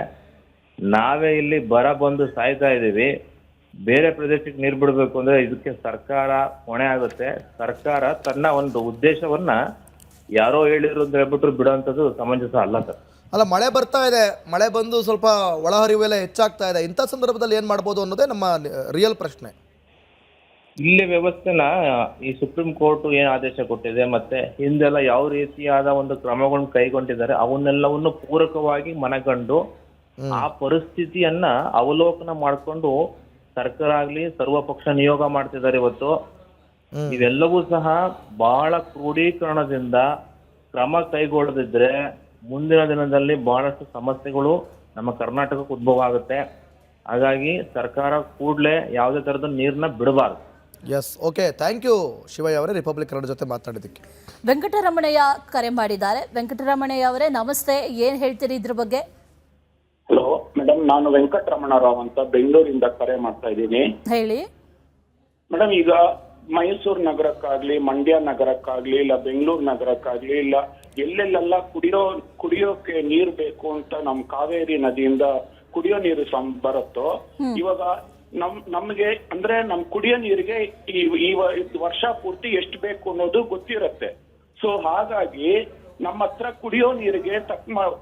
ನಾವೇ ಇಲ್ಲಿ ಬರ ಬಂದು ಸಾಯ್ತಾ ಇದೀವಿ. ಬೇರೆ ಪ್ರದೇಶಕ್ಕೆ ನೀರು ಬಿಡಬೇಕು ಅಂದ್ರೆ ಇದಕ್ಕೆ ಸರ್ಕಾರ ಹೊಣೆ ಆಗುತ್ತೆ. ಸರ್ಕಾರ ತನ್ನ ಒಂದು ಉದ್ದೇಶವನ್ನ ಯಾರೋ ಹೇಳಿದ್ರು ಅಂತ ಹೇಳ್ಬಿಟ್ಟು ಬಿಡುವಂಥದ್ದು ಸಮಂಜಸ ಅಲ್ಲ ಸರ್. ಅಲ್ಲ, ಮಳೆ ಬರ್ತಾ ಇದೆ, ಮಳೆ ಬಂದು ಸ್ವಲ್ಪ ಒಳಹರಿವೆಲ್ಲ ಹೆಚ್ಚಾಗ್ತಾ ಇದೆ. ಇಂಥ ಸಂದರ್ಭದಲ್ಲಿ ಏನು ಮಾಡ್ಬೋದು ಅನ್ನೋದೇ ನಮ್ಮ ರಿಯಲ್ ಪ್ರಶ್ನೆ. ಇಲ್ಲಿ ವ್ಯವಸ್ಥೆನ ಈ ಸುಪ್ರೀಂ ಕೋರ್ಟ್ ಏನ್ ಆದೇಶ ಕೊಟ್ಟಿದೆ, ಮತ್ತೆ ಹಿಂದೆಲ್ಲ ಯಾವ ರೀತಿಯಾದ ಒಂದು ಕ್ರಮಗಳನ್ನು ಕೈಗೊಂಡಿದ್ದಾರೆ ಅವನ್ನೆಲ್ಲವನ್ನು ಪೂರಕವಾಗಿ ಮನಗಂಡು ಆ ಪರಿಸ್ಥಿತಿಯನ್ನ ಅವಲೋಕನ ಮಾಡಿಕೊಂಡು ಸರ್ಕಾರ ಆಗ್ಲಿ ಸರ್ವಪಕ್ಷ ನಿಯೋಗ ಮಾಡ್ತಿದ್ದಾರೆ ಇವತ್ತು. ಇವೆಲ್ಲವೂ ಸಹ ಬಹಳ ಕ್ರೋಢೀಕರಣದಿಂದ ಕ್ರಮ ಕೈಗೊಳ್ಳದಿದ್ರೆ ಮುಂದಿನ ದಿನದಲ್ಲಿ ಬಹಳಷ್ಟು ಸಮಸ್ಯೆಗಳು ನಮ್ಮ ಕರ್ನಾಟಕಕ್ಕೆ ಉದ್ಭವ ಆಗುತ್ತೆ. ಹಾಗಾಗಿ ಸರ್ಕಾರ ಕೂಡಲೇ ಯಾವುದೇ ತರದ ನೀರನ್ನ ಬಿಡಬಾರ್ದು. Yes, okay, thank you Shivaiah ಅವರೇ ರಿಪಬ್ಲಿಕ್ ಕನ್ನಡ ಜೊತೆ ಮಾತಾಡಿದ್ದಕ್ಕೆ. ವೆಂಕಟರಮಣಯ್ಯ ಕರೆ ಮಾಡಿದ್ದಾರೆ. ವೆಂಕಟರಮಣಯ್ಯ ಅವರೇ ನಮಸ್ತೆ, ಏನ್ ಹೇಳ್ತೀರಿ ಇದ್ರ ಬಗ್ಗೆ? ಹಲೋ ಮೇಡಮ್, ನಾನು ವೆಂಕಟರಮಣರಾವ್ ಅಂತ ಬೆಂಗಳೂರಿಂದ ಕರೆ ಮಾಡ್ತಾ ಇದ್ದೀನಿ. ಹೇಳಿ ಮೇಡಮ್. ಈಗ ಮೈಸೂರು ನಗರಕ್ಕಾಗ್ಲಿ, ಮಂಡ್ಯ ನಗರಕ್ಕಾಗ್ಲಿ, ಇಲ್ಲ ಬೆಂಗಳೂರು ನಗರಕ್ಕಾಗ್ಲಿ, ಇಲ್ಲ ಎಲ್ಲೆಲ್ಲೆಲ್ಲ ಕುಡಿಯೋಕೆ ನೀರು ಬೇಕು ಅಂತ ನಮ್ ಕಾವೇರಿ ನದಿಯಿಂದ ಕುಡಿಯೋ ನೀರು ಬರುತ್ತೋ, ಇವಾಗ ನಮ್ಗೆ ಅಂದ್ರೆ ನಮ್ ಕುಡಿಯೋ ನೀರಿಗೆ ಈ ವರ್ಷ ಪೂರ್ತಿ ಎಷ್ಟು ಬೇಕು ಅನ್ನೋದು ಗೊತ್ತಿರತ್ತೆ. ಸೊ ಹಾಗಾಗಿ ನಮ್ಮ ಹತ್ರ ಕುಡಿಯೋ ನೀರಿಗೆ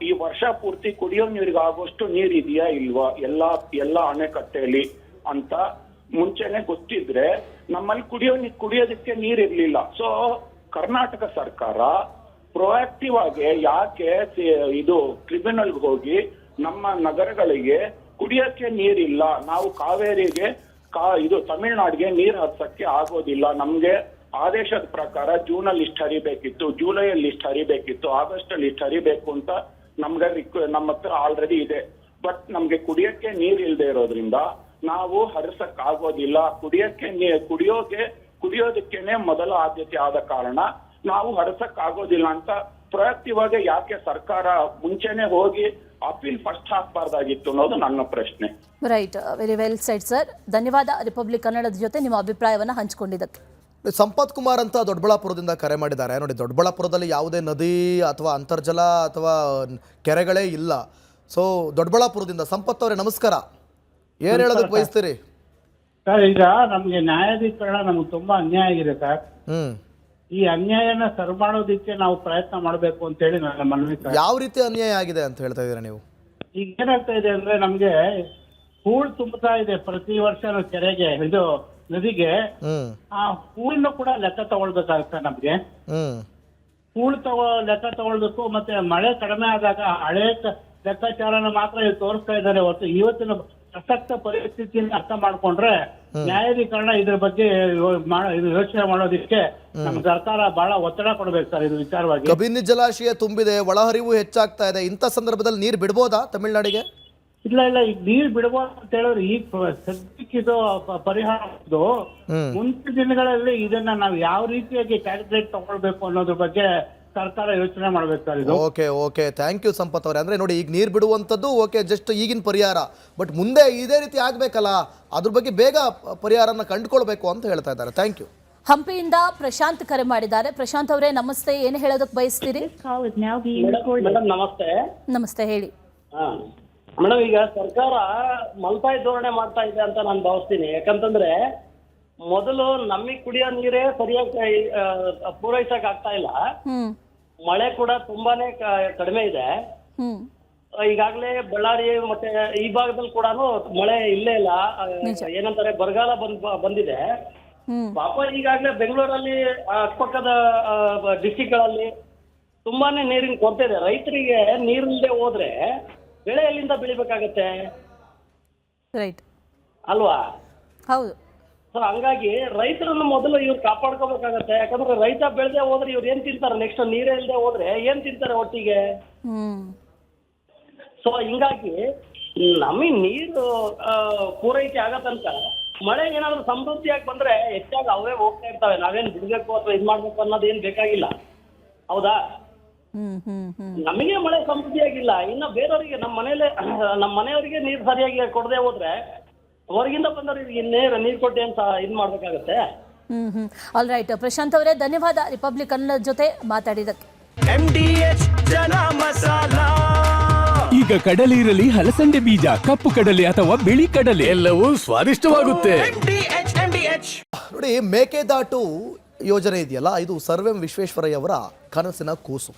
ಈ ವರ್ಷ ಪೂರ್ತಿ ಕುಡಿಯೋ ನೀರಿಗೆ ಆಗೋಷ್ಟು ನೀರ್ ಇದೆಯಾ ಇಲ್ವಾ ಎಲ್ಲಾ ಅಣೆಕಟ್ಟೆಯಲ್ಲಿ ಅಂತ ಮುಂಚೆನೆ ಗೊತ್ತಿದ್ರೆ ನಮ್ಮಲ್ಲಿ ಕುಡಿಯೋದಕ್ಕೆ ನೀರ್ ಇರ್ಲಿಲ್ಲ. ಸೊ ಕರ್ನಾಟಕ ಸರ್ಕಾರ ಪ್ರೊಆಕ್ಟಿವ್ ಆಗಿ ಯಾಕೆ ಇದು ಟ್ರಿಬ್ಯುನಲ್ ಹೋಗಿ ನಮ್ಮ ನಗರಗಳಿಗೆ ಕುಡಿಯೋಕೆ ನೀರಿಲ್ಲ, ನಾವು ಕಾವೇರಿಗೆ ಇದು ತಮಿಳ್ನಾಡಿಗೆ ನೀರ್ ಹರಿಸಕ್ಕೆ ಆಗೋದಿಲ್ಲ, ನಮ್ಗೆ ಆದೇಶದ ಪ್ರಕಾರ ಜೂನ್ ಅಲ್ಲಿ ಇಷ್ಟು ಹರಿಬೇಕಿತ್ತು, ಜುಲೈಯಲ್ಲಿ ಇಷ್ಟು ಹರಿಬೇಕಿತ್ತು, ಆಗಸ್ಟ್ ಅಲ್ಲಿ ಇಷ್ಟು ಹರಿಬೇಕು ಅಂತ ನಮ್ಗೆ ನಮ್ಮ ಹತ್ರ ಆಲ್ರೆಡಿ ಇದೆ. ಬಟ್ ನಮ್ಗೆ ಕುಡಿಯಕ್ಕೆ ನೀರ್ ಇಲ್ಲದೆ ಇರೋದ್ರಿಂದ ನಾವು ಹರಿಸಕ್ ಆಗೋದಿಲ್ಲ. ಕುಡಿಯೋದಕ್ಕೇನೆ ಮೊದಲ ಆದ್ಯತೆ ಆದ ಕಾರಣ ನಾವು ಹರಿಸಕ್ ಆಗೋದಿಲ್ಲ ಅಂತ ಪ್ರೊಆಕ್ಟಿವ್ ಆಗಿ ಯಾಕೆ ಸರ್ಕಾರ ಮುಂಚೆನೆ ಹೋಗಿ ಅಪೀಲ್ ಫಸ್ಟ್ ಹಾಕಬಾರ್ದಾಗಿತ್ತು ಅನ್ನೋದು ನನ್ನ ಪ್ರಶ್ನೆ. Right, very well shed sir. ಧನ್ಯವಾದ ರಿಪಬ್ಲಿಕ್ ಕನ್ನಡದ ಜೊತೆ ನಿಮ್ಮ ಅಭಿಪ್ರಾಯವನ್ನ ಹಂಚಿಕೊಂಡಿದ್ದಕ್ಕೆ. ಸಂಪತ್ ಕುಮಾರ್ ಅಂತ ದೊಡ್ಡಬಳ್ಳಾಪುರದಿಂದ ಕರೆ ಮಾಡಿದ್ದಾರೆ. ನೋಡಿ, ದೊಡ್ಡಬಳ್ಳಾಪುರದಲ್ಲಿ ಯಾವುದೇ ನದಿ ಅಥವಾ ಅಂತರ್ಜಲ ಅಥವಾ ಕೆರೆಗಳೇ ಇಲ್ಲ. ಸೊ ದೊಡ್ಡಬಳ್ಳಾಪುರದಿಂದ ಸಂಪತ್ ಅವರೇ ನಮಸ್ಕಾರ, ಏನ್ ಹೇಳೋದಕ್ಕೆ ಬಯಸ್ತೀರಿ? ಸರ್, ಈಗ ನಮ್ಗೆ ನ್ಯಾಯಾಧೀಕರಣ ನಮ್ಗೆ ತುಂಬಾ ಅನ್ಯಾಯ ಆಗಿದೆ ಸರ್. ಈ ಅನ್ಯಾಯನ ಸರಿ ಮಾಡೋದಿಕ್ಕೆ ನಾವು ಪ್ರಯತ್ನ ಮಾಡಬೇಕು ಅಂತ ಹೇಳಿ ನನ್ನ ಮನವಿ. ಯಾವ ರೀತಿ ಅನ್ಯಾಯ ಆಗಿದೆ ಅಂತ ಹೇಳ್ತಾ ಇದ್ದೀರಾ ನೀವು? ಈಗ ಏನಾಗ್ತಾ ಇದೆ ಅಂದ್ರೆ ನಮ್ಗೆ ಹೂಳ್ ತುಂಬುತ್ತಾ ಇದೆ ಪ್ರತಿ ವರ್ಷ ಕೆರೆಗೆ, ಇದು ನದಿಗೆ. ಆ ಹೂಳನ್ನ ಕೂಡ ಲೆಕ್ಕ ತಗೊಳ್ಬೇಕಾಗುತ್ತೆ ನಮ್ಗೆ. ಹೂಳ್ ಲೆಕ್ಕ ತಗೊಳ್ಬೇಕು. ಮತ್ತೆ ಮಳೆ ಕಡಿಮೆ ಆದಾಗ ಹಳೆ ಲೆಕ್ಕಾಚಾರನ ಮಾತ್ರ ತೋರಿಸ್ತಾ ಇದ್ದಾರೆ ಹೊರತು ಇವತ್ತಿನ ಪ್ರಸಕ್ತ ಪರಿಸ್ಥಿತಿಯನ್ನು ಅರ್ಥ ಮಾಡ್ಕೊಂಡ್ರೆ ನ್ಯಾಯಾಧೀಕರಣ ಇದ್ರ ಬಗ್ಗೆ ಯೋಚನೆ ಮಾಡೋದಕ್ಕೆ ನಮ್ಮ ಸರ್ಕಾರ ಬಹಳ ಒತ್ತಡ ಕೊಡ್ಬೇಕು ಸರ್ ಇದು ವಿಚಾರವಾಗಿ. ಕಬಿನಿ ಜಲಾಶಯ ತುಂಬಿದೆ, ಒಳಹರಿವು ಹೆಚ್ಚಾಗ್ತಾ ಇದೆ. ಇಂಥ ಸಂದರ್ಭದಲ್ಲಿ ನೀರು ಬಿಡ್ಬೋದಾ ತಮಿಳ್ನಾಡಿಗೆ? ಇಲ್ಲ, ಈಗ ನೀರ್ ಬಿಡಬಹುದು ಅಂತ ಹೇಳಿದ್ರೆ ಈಗ ಸದ್ಯಕ್ಕೆ ಇದು ಪರಿಹಾರ. ಮುಂದಿನ ದಿನಗಳಲ್ಲಿ ಇದನ್ನ ನಾವು ಯಾವ ರೀತಿಯಾಗಿ ಕ್ಯಾಲ್ಕುಲೇಟ್ ತಗೊಳ್ಬೇಕು ಅನ್ನೋದ್ರ ಬಗ್ಗೆ ಸರ್ಕಾರ ಯೋಚನೆ ಮಾಡ್ಬೇಕು ಸರ್ ಇದು. ಓಕೆ, ಥ್ಯಾಂಕ್ ಯು ಸಂಪತ್ ಅವರೇ. ಅಂದ್ರೆ ನೋಡಿ, ಈಗ ನೀರು ಬಿಡುವಂಥದ್ದು ಓಕೆ, ಜಸ್ಟ್ ಈಗಿನ ಪರಿಹಾರ. ಬಟ್ ಮುಂದೆ ಇದೇ ರೀತಿ ಆಗ್ಬೇಕಲ್ಲ, ಅದ್ರ ಬಗ್ಗೆ ಬೇಗ ಪರಿಹಾರನ ಕಂಡುಕೊಳ್ಬೇಕು ಅಂತ ಹೇಳ್ತಾ ಇದ್ದಾರೆ. Thank you. ಹಂಪಿಯಿಂದ ಪ್ರಶಾಂತ್ ಕರೆ ಮಾಡಿದ್ದಾರೆ. ಪ್ರಶಾಂತ್ ಅವರೇ ನಮಸ್ತೆ, ಏನು ಹೇಳೋದಕ್ಕೆ ಬಯಸ್ತೀರಿ? ನಮಸ್ತೆ. ನಮಸ್ತೆ, ಹೇಳಿ. ಮೇಡಮ್, ಈಗ ಸರ್ಕಾರ ಮಲ್ಪಾಯಿ ಧೋರಣೆ ಮಾಡ್ತಾ ಇದೆ ಅಂತ ನಾನು ಭಾವಿಸ್ತೀನಿ. ಯಾಕಂತಂದ್ರೆ ಮೊದಲು ನಮಗೆ ಕುಡಿಯೋ ನೀರೇ ಸರಿಯಾಗಿ ಪೂರೈಸಕ್ ಆಗ್ತಾ ಇಲ್ಲ. ಮಳೆ ಕೂಡ ತುಂಬಾನೇ ಕಡಿಮೆ ಇದೆ. ಈಗಾಗಲೇ ಬಳ್ಳಾರಿ ಮತ್ತೆ ಈ ಭಾಗದಲ್ಲಿ ಕೂಡ ಮಳೆ ಇಲ್ಲೇ ಇಲ್ಲ. ಏನಂತಾರೆ, ಬರಗಾಲ ಬಂದಿದೆ. ಪಾಪ ಈಗಾಗಲೇ ಬೆಂಗಳೂರಲ್ಲಿ ಅಕ್ಕಪಕ್ಕದ ಡಿಸ್ಟಿಕ್ಗಳಲ್ಲಿ ತುಂಬಾನೇ ನೀರಿನ ಕೊರತೆ ಇದೆ. ರೈತರಿಗೆ ನೀರಿಲ್ಲದೆ ಹೋದ್ರೆ ಬೆಳೆ ಎಲ್ಲಿಂದ ಬೆಳಿಬೇಕಾಗತ್ತೆ? ರೈಟ್ ಅಲ್ವಾ? ಹೌದು. ಸೊ ಹಂಗಾಗಿ ರೈತರನ್ನು ಮೊದಲು ಇವ್ರು ಕಾಪಾಡ್ಕೋಬೇಕಾಗತ್ತೆ. ಯಾಕಂದ್ರೆ ರೈತ ಬೆಳೆದೇ ಹೋದ್ರೆ ಇವ್ರು ಏನ್ ತಿಂತಾರೆ? ನೆಕ್ಸ್ಟ್ ನೀರೇ ಇಲ್ಲದೆ ಹೋದ್ರೆ ಏನ್ ತಿಂತಾರೆ ಒಟ್ಟಿಗೆ? ಸೊ ಹಿಂಗಾಗಿ ನಮಗೆ ನೀರು ಪೂರೈಕೆ ಆಗೋ ತನಕ ಮಳೆ ಏನಾದ್ರು ಸಮೃದ್ಧಿಯಾಗಿ ಬಂದ್ರೆ ಹೆಚ್ಚಾಗಿ ಅವೇ ಹೋಗ್ತಾ ಇರ್ತವೆ. ನಾವೇನ್ ಬಿಡ್ಬೇಕು ಅಥವಾ ಇದ್ ಮಾಡ್ಬೇಕು ಅನ್ನೋದು ಏನ್ ಬೇಕಾಗಿಲ್ಲ, ಹೌದಾ? ನಮಗೆ ಮಳೆ ಸಮೃದ್ಧಿಯಾಗಿಲ್ಲ, ಇನ್ನು ಬೇರೆಯವರಿಗೆ ನಮ್ಮ ಮನೆಯವರಿಗೆ ನೀರು ಸರಿಯಾಗಿ ಕೊಡದೆ ಹೋದ್ರೆ ಹೊರಗಿಂದ ಬಂದವರಿಗೆ ನೀರು ಕೊಟ್ಟು ಅಂತ ಇದ್ ಮಾಡ್ಬೇಕಾಗತ್ತೆ. ಆಲ್ ರೈಟ್ ಪ್ರಶಾಂತ್ ಅವರೇ, ಧನ್ಯವಾದ ರಿಪಬ್ಲಿಕನ್ ಜೊತೆ ಮಾತಾಡಿದಕ್ಕೆ. ಈಗ ಕಡಲೆ ಇರಲಿ, ಹಲಸಂಡೆ ಬೀಜ, ಕಪ್ಪು ಕಡಲೆ ಅಥವಾ ಬಿಳಿ ಕಡಲೆ, ಎಲ್ಲವೂ ಸ್ವಾದಿಷ್ಟವಾಗುತ್ತೆ. ನೋಡಿ, ಮೇಕೆದಾಟು ಯೋಜನೆ ಇದೆಯಲ್ಲ, ಇದು ಸರ್ ಎಂ ವಿಶ್ವೇಶ್ವರಯ್ಯ ಅವರ ಕನಸಿನ ಕೂಸು.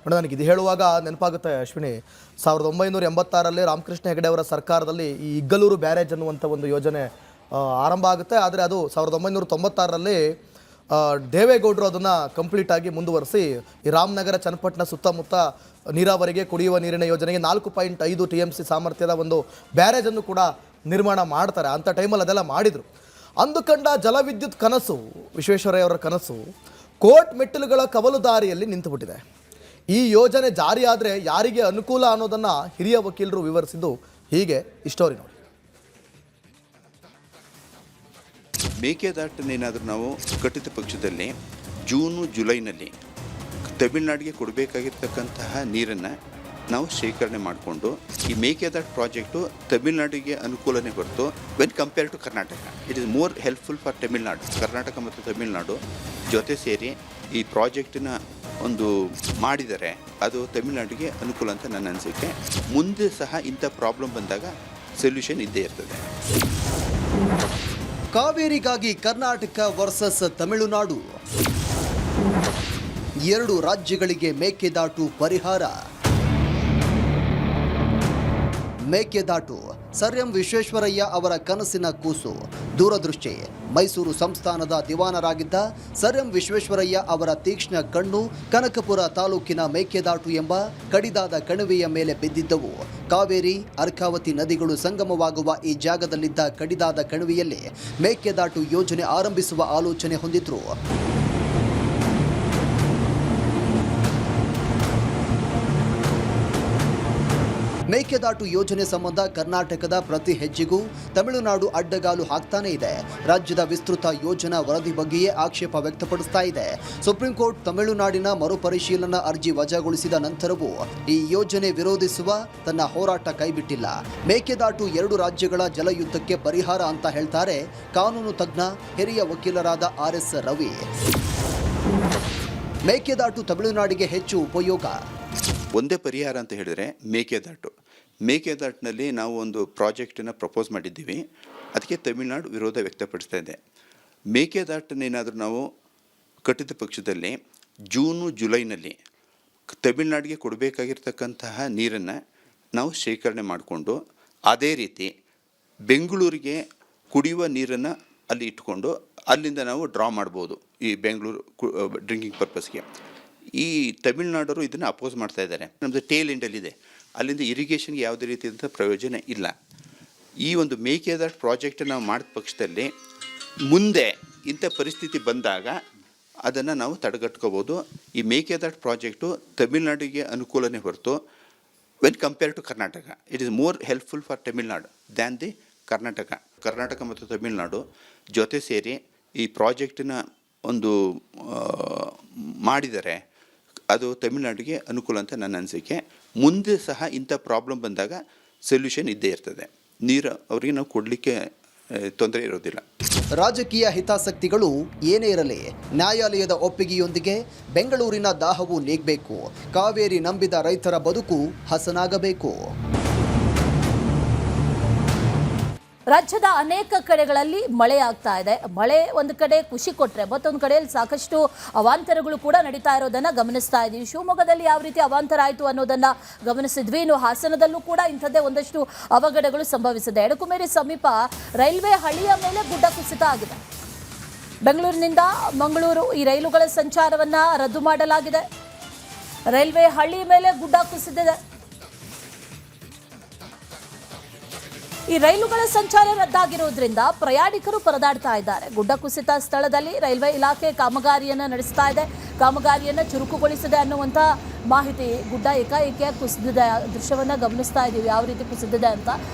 ನೋಡಿ, ನನಗೆ ಇದು ಹೇಳುವಾಗ ನೆನಪಾಗುತ್ತೆ ಅಶ್ವಿನಿ, 1986ರಲ್ಲಿ ರಾಮಕೃಷ್ಣ ಹೆಗಡೆ ಅವರ ಸರ್ಕಾರದಲ್ಲಿ ಈ ಇಗ್ಗಲೂರು ಬ್ಯಾರೇಜ್ ಅನ್ನುವಂಥ ಒಂದು ಯೋಜನೆ ಆರಂಭ ಆಗುತ್ತೆ. ಆದರೆ ಅದು 1996ರಲ್ಲಿ ದೇವೇಗೌಡರು ಅದನ್ನು ಕಂಪ್ಲೀಟಾಗಿ ಮುಂದುವರಿಸಿ ಈ ರಾಮನಗರ ಚನ್ನಪಟ್ಟಣ ಸುತ್ತಮುತ್ತ ನೀರಾವರಿಗೆ, ಕುಡಿಯುವ ನೀರಿನ ಯೋಜನೆಗೆ 4.5 TMC ಸಾಮರ್ಥ್ಯದ ಒಂದು ಬ್ಯಾರೇಜನ್ನು ಕೂಡ ನಿರ್ಮಾಣ ಮಾಡ್ತಾರೆ. ಅಂಥ ಟೈಮಲ್ಲಿ ಅದೆಲ್ಲ ಮಾಡಿದರು. ಅಂದುಕೊಂಡ ಜಲವಿದ್ಯುತ್ ಕನಸು, ವಿಶ್ವೇಶ್ವರಯ್ಯ ಅವರ ಕನಸು, ಕೋರ್ಟ್ ಮೆಟ್ಟಿಲುಗಳ ಕವಲುದಾರಿಯಲ್ಲಿ ನಿಂತುಬಿಟ್ಟಿದೆ. ಈ ಯೋಜನೆ ಜಾರಿಯಾದರೆ ಯಾರಿಗೆ ಅನುಕೂಲ ಅನ್ನೋದನ್ನು ಹಿರಿಯ ವಕೀಲರು ವಿವರಿಸಿದ್ದು ಹೀಗೆ. ಈ ಸ್ಟೋರಿ ನೋಡಿ. ಮೇಕೆದಾಟನ್ನೇನಾದರೂ ನಾವು ಕಟ್ಟಿದ ಪಕ್ಷದಲ್ಲಿ ಜೂನು ಜುಲೈನಲ್ಲಿ ತಮಿಳುನಾಡಿಗೆ ಕೊಡಬೇಕಾಗಿರ್ತಕ್ಕಂತಹ ನೀರನ್ನು ನಾವು ಶೇಖರಣೆ ಮಾಡಿಕೊಂಡು, ಈ ಮೇಕೆದಾಟ್ ಪ್ರಾಜೆಕ್ಟು ತಮಿಳುನಾಡಿಗೆ ಅನುಕೂಲನೇ ಹೊರತು when compare to Karnataka it is more helpful for Tamil Nadu. Karnataka ಮತ್ತು ತಮಿಳುನಾಡು ಜೊತೆ ಸೇರಿ ಈ ಪ್ರಾಜೆಕ್ಟಿನ ಒಂದು ಮಾಡಿದರೆ ಅದು ತಮಿಳುನಾಡಿಗೆ ಅನುಕೂಲ ಅಂತ ನನ್ನ ಅನಿಸಿಕೆ. ಮುಂದೆ ಸಹ ಇಂಥ ಪ್ರಾಬ್ಲಮ್ ಬಂದಾಗ ಸೊಲ್ಯೂಷನ್ ಇದ್ದೇ ಇರ್ತದೆ. ಕಾವೇರಿಗಾಗಿ ಕರ್ನಾಟಕ ವರ್ಸಸ್ ತಮಿಳುನಾಡು, 2 ರಾಜ್ಯಗಳಿಗೆ ಮೇಕೆದಾಟು ಪರಿಹಾರ. ಮೇಕೆದಾಟು ಸರ್ ಎಂ ವಿಶ್ವೇಶ್ವರಯ್ಯ ಅವರ ಕನಸಿನ ಕೂಸು. ದೂರದೃಷ್ಟಿ. ಮೈಸೂರು ಸಂಸ್ಥಾನದ ದಿವಾನರಾಗಿದ್ದ ಸರ್ ಎಂ ವಿಶ್ವೇಶ್ವರಯ್ಯ ಅವರ ತೀಕ್ಷ್ಣ ಕಣ್ಣು ಕನಕಪುರ ತಾಲೂಕಿನ ಮೇಕೆದಾಟು ಎಂಬ ಕಡಿದಾದ ಕಣಿವೆಯ ಮೇಲೆ ಬಿದ್ದಿದ್ದವು. ಕಾವೇರಿ, ಅರ್ಕಾವತಿ ನದಿಗಳು ಸಂಗಮವಾಗುವ ಈ ಜಾಗದಲ್ಲಿದ್ದ ಕಡಿದಾದ ಕಣಿವೆಯಲ್ಲಿ ಮೇಕೆದಾಟು ಯೋಜನೆ ಆರಂಭಿಸುವ ಆಲೋಚನೆ ಹೊಂದಿದ್ರು. ಮೇಕೆದಾಟು ಯೋಜನೆ ಸಂಬಂಧ ಕರ್ನಾಟಕದ ಪ್ರತಿ ಹೆಜ್ಜೆಗೂ ತಮಿಳುನಾಡು ಅಡ್ಡಗಾಲು ಹಾಕ್ತಾನೇ ಇದೆ. ರಾಜ್ಯದ ವಿಸ್ತೃತ ಯೋಜನಾ ವರದಿ ಬಗ್ಗೆಯೇ ಆಕ್ಷೇಪ ವ್ಯಕ್ತಪಡಿಸ್ತಾ ಇದೆ. ಸುಪ್ರೀಂ ಕೋರ್ಟ್ ತಮಿಳುನಾಡಿನ ಮರುಪರಿಶೀಲನಾ ಅರ್ಜಿ ವಜಾಗೊಳಿಸಿದ ನಂತರವೂ ಈ ಯೋಜನೆ ವಿರೋಧಿಸುವ ತನ್ನ ಹೋರಾಟ ಕೈಬಿಟ್ಟಿಲ್ಲ. ಮೇಕೆದಾಟು 2 ರಾಜ್ಯಗಳ ಜಲಯುದ್ಧಕ್ಕೆ ಪರಿಹಾರ ಅಂತ ಹೇಳ್ತಾರೆ ಕಾನೂನು ತಜ್ಞ ಹಿರಿಯ ವಕೀಲರಾದ RS ರವಿ. ಮೇಕೆದಾಟು ತಮಿಳುನಾಡಿಗೆ ಹೆಚ್ಚು ಉಪಯೋಗ. ಒಂದೇ ಪರಿಹಾರ ಅಂತ ಹೇಳಿದರೆ ಮೇಕೆದಾಟಿನಲ್ಲಿ ನಾವು ಒಂದು ಪ್ರಾಜೆಕ್ಟನ್ನು ಪ್ರಪೋಸ್ ಮಾಡಿದ್ದೀವಿ. ಅದಕ್ಕೆ ತಮಿಳುನಾಡು ವಿರೋಧ ವ್ಯಕ್ತಪಡಿಸ್ತಾ ಇದೆ. ಮೇಕೆದಾಟನ್ನೇನಾದರೂ ನಾವು ಕಟ್ಟಿದ ಪಕ್ಷದಲ್ಲಿ ಜೂನು ಜುಲೈನಲ್ಲಿ ತಮಿಳುನಾಡಿಗೆ ಕೊಡಬೇಕಾಗಿರ್ತಕ್ಕಂತಹ ನೀರನ್ನು ನಾವು ಶೇಖರಣೆ ಮಾಡಿಕೊಂಡು, ಅದೇ ರೀತಿ ಬೆಂಗಳೂರಿಗೆ ಕುಡಿಯುವ ನೀರನ್ನು ಅಲ್ಲಿ ಇಟ್ಕೊಂಡು ಅಲ್ಲಿಂದ ನಾವು ಡ್ರಾ ಮಾಡ್ಬೋದು ಈ ಬೆಂಗಳೂರು ಡ್ರಿಂಕಿಂಗ್ ಪರ್ಪಸ್ಗೆ. ಈ ತಮಿಳುನಾಡವರು ಇದನ್ನು ಅಪೋಸ್ ಮಾಡ್ತಾ ಇದ್ದಾರೆ. ನಮ್ಮದು ಟೇಲ್ ಎಂಡಲ್ಲಿದೆ, ಅಲ್ಲಿಂದ ಇರಿಗೇಷನ್ಗೆ ಯಾವುದೇ ರೀತಿಯಾದಂಥ ಪ್ರಯೋಜನ ಇಲ್ಲ. ಈ ಒಂದು ಮೇಕೆದಾಟ್ ಪ್ರಾಜೆಕ್ಟ್ ನಾವು ಮಾಡಿದ ಪಕ್ಷದಲ್ಲಿ ಮುಂದೆ ಇಂಥ ಪರಿಸ್ಥಿತಿ ಬಂದಾಗ ಅದನ್ನು ನಾವು ತಡೆಗಟ್ಕೋಬೋದು. ಈ ಮೇಕೆದಾಟ್ ಪ್ರಾಜೆಕ್ಟು ತಮಿಳುನಾಡಿಗೆ ಅನುಕೂಲನೇ ಹೊರತು when compare to Karnataka it is more helpful for Tamil Nadu than the Karnataka ಮತ್ತು ತಮಿಳುನಾಡು ಜೊತೆ ಸೇರಿ ಈ ಪ್ರಾಜೆಕ್ಟಿನ ಒಂದು ಮಾಡಿದರೆ ಅದು ತಮಿಳುನಾಡಿಗೆ ಅನುಕೂಲ ಅಂತ ನನ್ನ ಅನಿಸಿಕೆ. ಮುಂದೆ ಸಹ ಇಂಥ ಪ್ರಾಬ್ಲಮ್ ಬಂದಾಗ ಸೊಲ್ಯೂಷನ್ ಇದ್ದೇ ಇರ್ತದೆ. ನೀರು ಅವರಿಗೆ ನಾವು ಕೊಡಲಿಕ್ಕೆ ತೊಂದರೆ ಇರೋದಿಲ್ಲ. ರಾಜಕೀಯ ಹಿತಾಸಕ್ತಿಗಳು ಏನೇ ಇರಲಿ, ನ್ಯಾಯಾಲಯದ ಒಪ್ಪಿಗೆಯೊಂದಿಗೆ ಬೆಂಗಳೂರಿನ ದಾಹವು ನೀಗಬೇಕು. ಕಾವೇರಿ ನಂಬಿದ ರೈತರ ಬದುಕು ಹಸನಾಗಬೇಕು. ರಾಜ್ಯದ ಅನೇಕ ಕಡೆಗಳಲ್ಲಿ ಮಳೆ ಆಗ್ತಾ ಇದೆ. ಮಳೆ ಒಂದು ಕಡೆ ಖುಷಿ ಕೊಟ್ಟರೆ ಮತ್ತೊಂದು ಕಡೆಯಲ್ಲಿ ಸಾಕಷ್ಟು ಅವಾಂತರಗಳು ಕೂಡ ನಡೀತಾ ಇರೋದನ್ನು ಗಮನಿಸ್ತಾ ಇದ್ದೀವಿ. ಶಿವಮೊಗ್ಗದಲ್ಲಿ ಯಾವ ರೀತಿ ಅವಾಂತರ ಆಯಿತು ಅನ್ನೋದನ್ನು ಗಮನಿಸಿದ್ವಿ. ಇನ್ನು ಹಾಸನದಲ್ಲೂ ಕೂಡ ಇಂಥದ್ದೇ ಒಂದಷ್ಟು ಅವಘಡಗಳು ಸಂಭವಿಸಿದೆ. ಎಡಕುಮೇರಿ ಸಮೀಪ ರೈಲ್ವೆ ಹಳಿಯ ಮೇಲೆ ಗುಡ್ಡ ಕುಸಿತ ಆಗಿದೆ. ಬೆಂಗಳೂರಿನಿಂದ ಮಂಗಳೂರು ಈ ರೈಲುಗಳ ಸಂಚಾರವನ್ನು ರದ್ದು ಮಾಡಲಾಗಿದೆ. ರೈಲ್ವೆ ಹಳಿ ಮೇಲೆ ಗುಡ್ಡ ಕುಸಿದಿದೆ. ಈ ರೈಲುಗಳ ಸಂಚಾರ ರದ್ದಾಗಿರುವುದರಿಂದ ಪ್ರಯಾಣಿಕರು ಪರದಾಡ್ತಾ ಇದ್ದಾರೆ. ಗುಡ್ಡ ಕುಸಿತ ಸ್ಥಳದಲ್ಲಿ ರೈಲ್ವೆ ಇಲಾಖೆ ಕಾಮಗಾರಿಯನ್ನು ನಡೆಸ್ತಾ ಇದೆ, ಕಾಮಗಾರಿಯನ್ನು ಚುರುಕುಗೊಳಿಸಿದೆ ಅನ್ನುವಂಥ ಮಾಹಿತಿ. ಗುಡ್ಡ ಏಕಾಏಕಿಯಾಗಿ ಕುಸಿದಿದೆ, ದೃಶ್ಯವನ್ನು ಗಮನಿಸ್ತಾ ಇದ್ದೀವಿ ಯಾವ ರೀತಿ ಕುಸಿದಿದೆ ಅಂತ.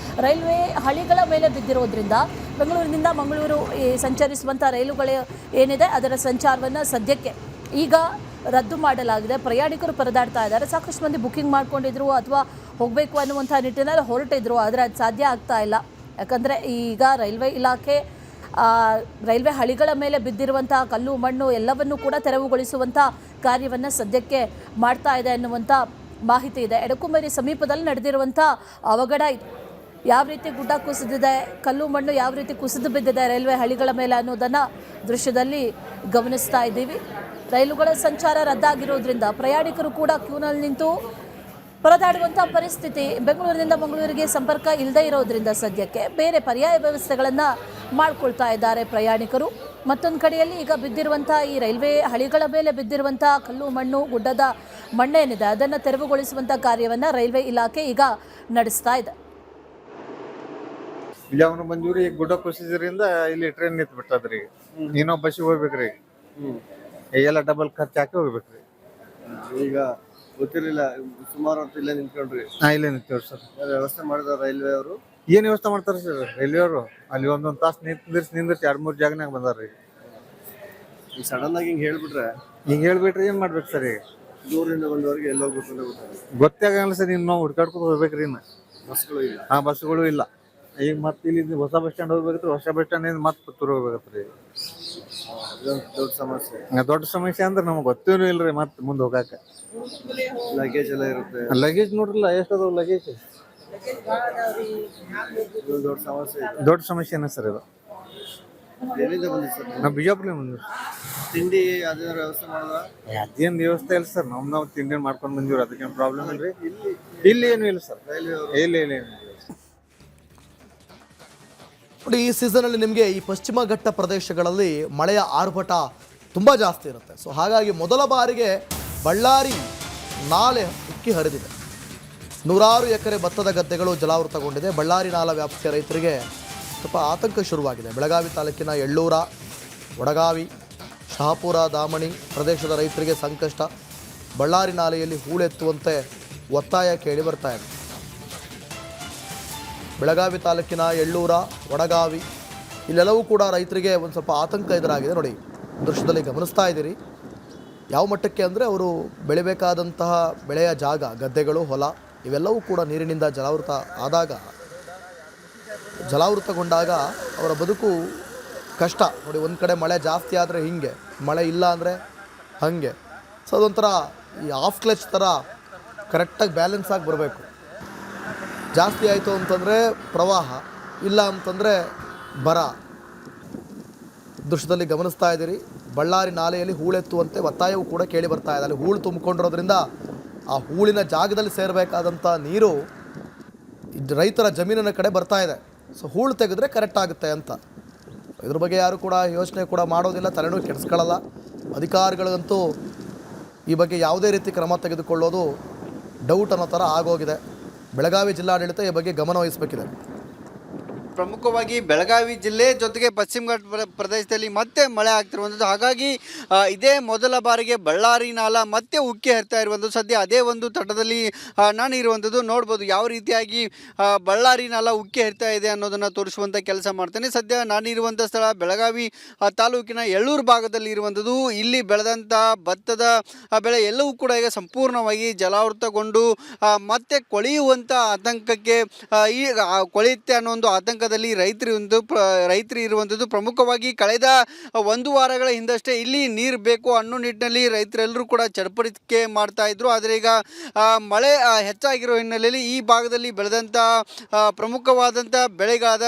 ರೈಲ್ವೆ ಹಳಿಗಳ ಮೇಲೆ ಬಿದ್ದಿರೋದ್ರಿಂದ ಬೆಂಗಳೂರಿನಿಂದ ಮಂಗಳೂರು ಸಂಚರಿಸುವಂಥ ರೈಲುಗಳು ಏನಿದೆ ಅದರ ಸಂಚಾರವನ್ನು ಸದ್ಯಕ್ಕೆ ಈಗ ರದ್ದು ಮಾಡಲಾಗಿದೆ. ಪ್ರಯಾಣಿಕರು ಪರದಾಡ್ತಾ ಇದ್ದಾರೆ. ಸಾಕಷ್ಟು ಮಂದಿ ಬುಕ್ಕಿಂಗ್ ಮಾಡ್ಕೊಂಡಿದ್ರು ಅಥವಾ ಹೋಗಬೇಕು ಅನ್ನುವಂಥ ನಿಟ್ಟಿನಲ್ಲಿ ಹೊರಟಿದ್ರು, ಆದರೆ ಅದು ಸಾಧ್ಯ ಆಗ್ತಾ ಇಲ್ಲ. ಯಾಕಂದರೆ ಈಗ ರೈಲ್ವೆ ಇಲಾಖೆ ರೈಲ್ವೆ ಹಳಿಗಳ ಮೇಲೆ ಬಿದ್ದಿರುವಂಥ ಕಲ್ಲು ಮಣ್ಣು ಎಲ್ಲವನ್ನೂ ಕೂಡ ತೆರವುಗೊಳಿಸುವಂಥ ಕಾರ್ಯವನ್ನು ಸದ್ಯಕ್ಕೆ ಮಾಡ್ತಾ ಇದೆ ಅನ್ನುವಂಥ ಮಾಹಿತಿ ಇದೆ. ಎಡಕುಂಬೇರಿ ಸಮೀಪದಲ್ಲಿ ನಡೆದಿರುವಂಥ ಅವಘಡ ಇದು. ಯಾವ ರೀತಿ ಗುಡ್ಡ ಕುಸಿದಿದೆ, ಕಲ್ಲು ಮಣ್ಣು ಯಾವ ರೀತಿ ಕುಸಿದು ಬಿದ್ದಿದೆ ರೈಲ್ವೆ ಹಳಿಗಳ ಮೇಲೆ ಅನ್ನೋದನ್ನು ದೃಶ್ಯದಲ್ಲಿ ಗಮನಿಸ್ತಾ ಇದ್ದೀವಿ. ರೈಲುಗಳ ಸಂಚಾರ ರದ್ದಾಗಿರೋದ್ರಿಂದ ಪ್ರಯಾಣಿಕರು ಕೂಡ ಕ್ಯೂನಲ್ಲಿ ನಿಂತು ಪರದಾಡುವಂಥ ಪರಿಸ್ಥಿತಿ. ಬೆಂಗಳೂರಿನಿಂದ ಮಂಗಳೂರಿಗೆ ಸಂಪರ್ಕ ಇಲ್ಲದೆ ಇರೋದ್ರಿಂದ ಸದ್ಯಕ್ಕೆ ಬೇರೆ ಪರ್ಯಾಯ ವ್ಯವಸ್ಥೆಗಳನ್ನು ಮಾಡಿಕೊಳ್ತಾ ಇದ್ದಾರೆ ಪ್ರಯಾಣಿಕರು. ಮತ್ತೊಂದು ಕಡೆಯಲ್ಲಿ ಈಗ ಬಿದ್ದಿರುವಂಥ ಈ ರೈಲ್ವೆ ಹಳಿಗಳ ಮೇಲೆ ಬಿದ್ದಿರುವಂಥ ಕಲ್ಲು ಮಣ್ಣು ಗುಡ್ಡದ ಮಣ್ಣೇನಿದೆ ಅದನ್ನು ತೆರವುಗೊಳಿಸುವಂಥ ಕಾರ್ಯವನ್ನು ರೈಲ್ವೆ ಇಲಾಖೆ ಈಗ ನಡೆಸ್ತಾ ಇದೆ. ಬಿಜಾಪುರ ಮಂಜೂರಿ ಗುಡ್ಡ ಕುಸಿದ್ರಿಂದ ಇಲ್ಲಿ ಟ್ರೈನ್ ನಿಂತು ಬಿಟ್ಟದ್ರಿ. ಇನ್ನೊಬ್ಬ ಬಸ್ಸಿಗೆ ಹೋಗ್ಬೇಕ್ರಿ, ಈಗೆಲ್ಲ ಡಬಲ್ ಖರ್ಚು ಹಾಕಿ ಹೋಗ್ಬೇಕ್ರಿ. ಈಗ ಗೊತ್ತಿರಲಿಲ್ಲ, ಸುಮಾರು ಹೊತ್ತು ಇಲ್ಲೇ ನಿಂತ್ಕೊಂಡ್ರಿ. ಇಲ್ಲೇ ನಿಂತೇವ್ರಿ ಸರ್. ವ್ಯವಸ್ಥೆ ಮಾಡಿದ ರೈಲ್ವೆ ಅವರು ಏನ್ ವ್ಯವಸ್ಥೆ ಮಾಡ್ತಾರ ಸರ್ ರೈಲ್ವೆ ಅವರು? ಅಲ್ಲಿ ಒಂದೊಂದ್ ತಾಸು ನಿಂದಿರ್ಸಿ 2-3 ಜಾಗನಾಗ ಬಂದಾರ್ರಿ. ಈಗ ಸಡನ್ ಆಗಿ ಹಿಂಗ್ ಹೇಳ್ಬಿಟ್ರೆ ಹಿಂಗ್ ಹೇಳ್ಬಿಟ್ರಿ ಏನ್ ಮಾಡ್ಬೇಕು ಸರ್? ಈಗ ದೂರಿಂದ ಬಂದವರಿಗೆ ಎಲ್ಲ ಹೋಗ್ಬೇಕು ಗೊತ್ತೇ ಆಗಲ್ಲ ಸರ್. ಇನ್ನು ನಾವು ಹುಡ್ಕಾಡ್ಕೊಂಡು ಹೋಗ್ಬೇಕ್ರಿ. ಇನ್ನು ಬಸ್ಗಳು ಇಲ್ಲ. ಬಸ್ಗಳು ಇಲ್ಲ. ಈಗ ಮತ್ತೆ ಇಲ್ಲಿ ಹೊಸ ಬಸ್ ಸ್ಟ್ಯಾಂಡ್ ಹೋಗ್ಬೇಕ್ರಿ. ಹೊಸ ಬಸ್ ಸ್ಟ್ಯಾಂಡ್ ಮತ್ತೆ ಪುತ್ತೂರು ಹೋಗ್ಬೇಕತ್ರಿ. ದೊಡ್ಡ ಸಮಸ್ಯೆ. ದೊಡ್ಡ ಸಮಸ್ಯೆ ಅಂದ್ರೆ ನಮ್ಗೆ ಗೊತ್ತೇನು ಇಲ್ರಿ. ಮತ್ತೆ ಮುಂದೆ ಹೋಗಾಕ ಲಗೇಜ್ ಎಲ್ಲ ಇರುತ್ತೆ. ಲಗೇಜ್ ನೋಡ್ರಲ್ಲ ಎಷ್ಟು ಅದಾವ ಲಗೇಜ್. ದೊಡ್ಡ ಸಮಸ್ಯೆ. ದೊಡ್ಡ ಸಮಸ್ಯೆನ ಸರ್ ಇದು. ಎಲ್ಲಿಂದ ಬಂದಿದೆ ಸರ್? ನಾವು ಬಿಜಾಪುರ ಬಂದ್ವಿ. ತಿಂಡಿ ಅದೇನಾರ ವ್ಯವಸ್ಥೆ ಮಾಡಿದ್ರ? ಅದೇನು ವ್ಯವಸ್ಥೆ ಇಲ್ಲ ಸರ್. ನಾವು ತಿಂಡಿ ಮಾಡ್ಕೊಂಡು ಬಂದಿವ್ರಿ. ಅದಕ್ಕೇನು ಪ್ರಾಬ್ಲಮ್ ಇಲ್ರಿ. ಇಲ್ಲಿ ಏನು ಇಲ್ಲ ಸರ್. ಇಲ್ಲ ಇಲ್ಲ ಇಲ್ಲ. ನೋಡಿ, ಈ ಸೀಸನಲ್ಲಿ ನಿಮಗೆ ಈ ಪಶ್ಚಿಮ ಘಟ್ಟ ಪ್ರದೇಶಗಳಲ್ಲಿ ಮಳೆಯ ಆರ್ಭಟ ತುಂಬ ಜಾಸ್ತಿ ಇರುತ್ತೆ. ಸೊ ಹಾಗಾಗಿ ಮೊದಲ ಬಾರಿಗೆ ಬಳ್ಳಾರಿ ನಾಲೆ ಉಕ್ಕಿ ಹರಿದಿದೆ. ನೂರಾರು ಎಕರೆ ಭತ್ತದ ಗದ್ದೆಗಳು ಜಲಾವೃತಗೊಂಡಿದೆ. ಬಳ್ಳಾರಿ ನಾಲಾ ವ್ಯಾಪ್ತಿಯ ರೈತರಿಗೆ ಸ್ವಲ್ಪ ಆತಂಕ ಶುರುವಾಗಿದೆ. ಬೆಳಗಾವಿ ತಾಲೂಕಿನ ಎಳ್ಳೂರ, ವಡಗಾವಿ, ಶಹಾಪುರ, ದಾಮಣಿ ಪ್ರದೇಶದ ರೈತರಿಗೆ ಸಂಕಷ್ಟ. ಬಳ್ಳಾರಿ ನಾಲೆಯಲ್ಲಿ ಹೂಳೆತ್ತುವಂತೆ ಒತ್ತಾಯ ಕೇಳಿ ಬರ್ತಾ ಇದೆ. ಬೆಳಗಾವಿ ತಾಲೂಕಿನ ಎಳ್ಳೂರ, ವಡಗಾವಿ ಇಲ್ಲೆಲ್ಲವೂ ಕೂಡ ರೈತರಿಗೆ ಒಂದು ಸ್ವಲ್ಪ ಆತಂಕ ಎದುರಾಗಿದೆ. ನೋಡಿ, ದೃಶ್ಯದಲ್ಲಿ ಗಮನಿಸ್ತಾ ಇದ್ದೀರಿ ಯಾವ ಮಟ್ಟಕ್ಕೆ ಅಂದರೆ ಅವರು ಬೆಳಿಬೇಕಾದಂತಹ ಬೆಳೆಯ ಜಾಗ, ಗದ್ದೆಗಳು, ಹೊಲ ಇವೆಲ್ಲವೂ ಕೂಡ ನೀರಿನಿಂದ ಜಲಾವೃತಗೊಂಡಾಗ ಅವರ ಬದುಕು ಕಷ್ಟ. ನೋಡಿ, ಒಂದು ಕಡೆ ಮಳೆ ಜಾಸ್ತಿ ಆದರೆ ಹಿಂಗೆ, ಮಳೆ ಇಲ್ಲ ಅಂದರೆ ಹಾಗೆ. ಸೊ ಅದೊಂಥರ ಈ ಆಫ್ ಕ್ಲಚ್ ಥರ ಕರೆಕ್ಟಾಗಿ ಬ್ಯಾಲೆನ್ಸ್ ಆಗಿ ಬರಬೇಕು. ಜಾಸ್ತಿ ಆಯಿತು ಅಂತಂದರೆ ಪ್ರವಾಹ, ಇಲ್ಲ ಅಂತಂದರೆ ಬರ. ದೃಶ್ಯದಲ್ಲಿ ಗಮನಿಸ್ತಾ ಇದ್ದೀರಿ ಬಳ್ಳಾರಿ ನಾಲೆಯಲ್ಲಿ ಹೂಳೆತ್ತುವಂತೆ ಒತ್ತಾಯವೂ ಕೂಡ ಕೇಳಿ ಬರ್ತಾ ಇದೆ. ಅಲ್ಲಿ ಹೂಳು ತುಂಬಿಕೊಂಡಿರೋದ್ರಿಂದ ಆ ಹೂಳಿನ ಜಾಗದಲ್ಲಿ ಸೇರಬೇಕಾದಂಥ ನೀರು ರೈತರ ಜಮೀನಿನ ಕಡೆ ಬರ್ತಾ ಇದೆ. ಸೊ ಹೂಳು ತೆಗೆದ್ರೆ ಕರೆಕ್ಟ್ ಆಗುತ್ತೆ ಅಂತ. ಇದ್ರ ಬಗ್ಗೆ ಯಾರು ಕೂಡ ಯೋಚನೆ ಕೂಡ ಮಾಡೋದಿಲ್ಲ, ತಲೆನೂ ಕೆಡಿಸ್ಕೊಳ್ಳಲ್ಲ. ಅಧಿಕಾರಿಗಳಿಗಂತೂ ಈ ಬಗ್ಗೆ ಯಾವುದೇ ರೀತಿ ಕ್ರಮ ತೆಗೆದುಕೊಳ್ಳೋದು ಡೌಟ್ ಅನ್ನೋ ಥರ ಆಗೋಗಿದೆ. ಬೆಳಗಾವಿ ಜಿಲ್ಲಾಡಳಿತ ಈ ಬಗ್ಗೆ ಗಮನ ವಹಿಸಬೇಕಿದೆ. ಪ್ರಮುಖವಾಗಿ ಬೆಳಗಾವಿ ಜಿಲ್ಲೆ ಜೊತೆಗೆ ಪಶ್ಚಿಮ ಘಟ್ಟ ಪ್ರದೇಶದಲ್ಲಿ ಮತ್ತೆ ಮಳೆ ಆಗ್ತಿರುವಂಥದ್ದು. ಹಾಗಾಗಿ ಇದೇ ಮೊದಲ ಬಾರಿಗೆ ಬಳ್ಳಾರಿ ನಾಲಾ ಮತ್ತೆ ಉಕ್ಕಿ ಹರಿತಾ ಇರುವಂಥದ್ದು. ಸದ್ಯ ಅದೇ ಒಂದು ತಟದಲ್ಲಿ ನಾನು ಇರುವಂಥದ್ದು. ನೋಡ್ಬೋದು ಯಾವ ರೀತಿಯಾಗಿ ಬಳ್ಳಾರಿ ನಾಲಾ ಉಕ್ಕಿ ಹರಿತಾ ಇದೆ ಅನ್ನೋದನ್ನು ತೋರಿಸುವಂಥ ಕೆಲಸ ಮಾಡ್ತೇನೆ. ಸದ್ಯ ನಾನಿರುವಂಥ ಸ್ಥಳ ಬೆಳಗಾವಿ ತಾಲೂಕಿನ ಎಳ್ಳೂರು ಭಾಗದಲ್ಲಿ ಇರುವಂಥದ್ದು. ಇಲ್ಲಿ ಬೆಳೆದಂಥ ಭತ್ತದ ಬೆಳೆ ಎಲ್ಲವೂ ಕೂಡ ಈಗ ಸಂಪೂರ್ಣವಾಗಿ ಜಲಾವೃತಗೊಂಡು ಮತ್ತೆ ಕೊಳೆಯುವಂಥ ಆತಂಕಕ್ಕೆ ಈಗ ಕೊಳೆಯುತ್ತೆ ಅನ್ನೋ ಒಂದು ಆತಂಕ ರೈತರು ಇರುವಂಥದ್ದು. ಪ್ರಮುಖವಾಗಿ ಕಳೆದ 1 ವಾರಗಳ ಹಿಂದಷ್ಟೇ ಇಲ್ಲಿ ನೀರು ಬೇಕು ಅನ್ನೋ ನಿಟ್ಟಿನಲ್ಲಿ ರೈತರೆಲ್ಲರೂ ಕೂಡ ಚಡಪಡಿಕೆ ಮಾಡ್ತಾ ಇದ್ರು. ಆದರೆ ಈಗ ಮಳೆ ಹೆಚ್ಚಾಗಿರೋ ಹಿನ್ನೆಲೆಯಲ್ಲಿ ಈ ಭಾಗದಲ್ಲಿ ಬೆಳೆದಂಥ ಪ್ರಮುಖವಾದಂಥ ಬೆಳೆಗಳಾದ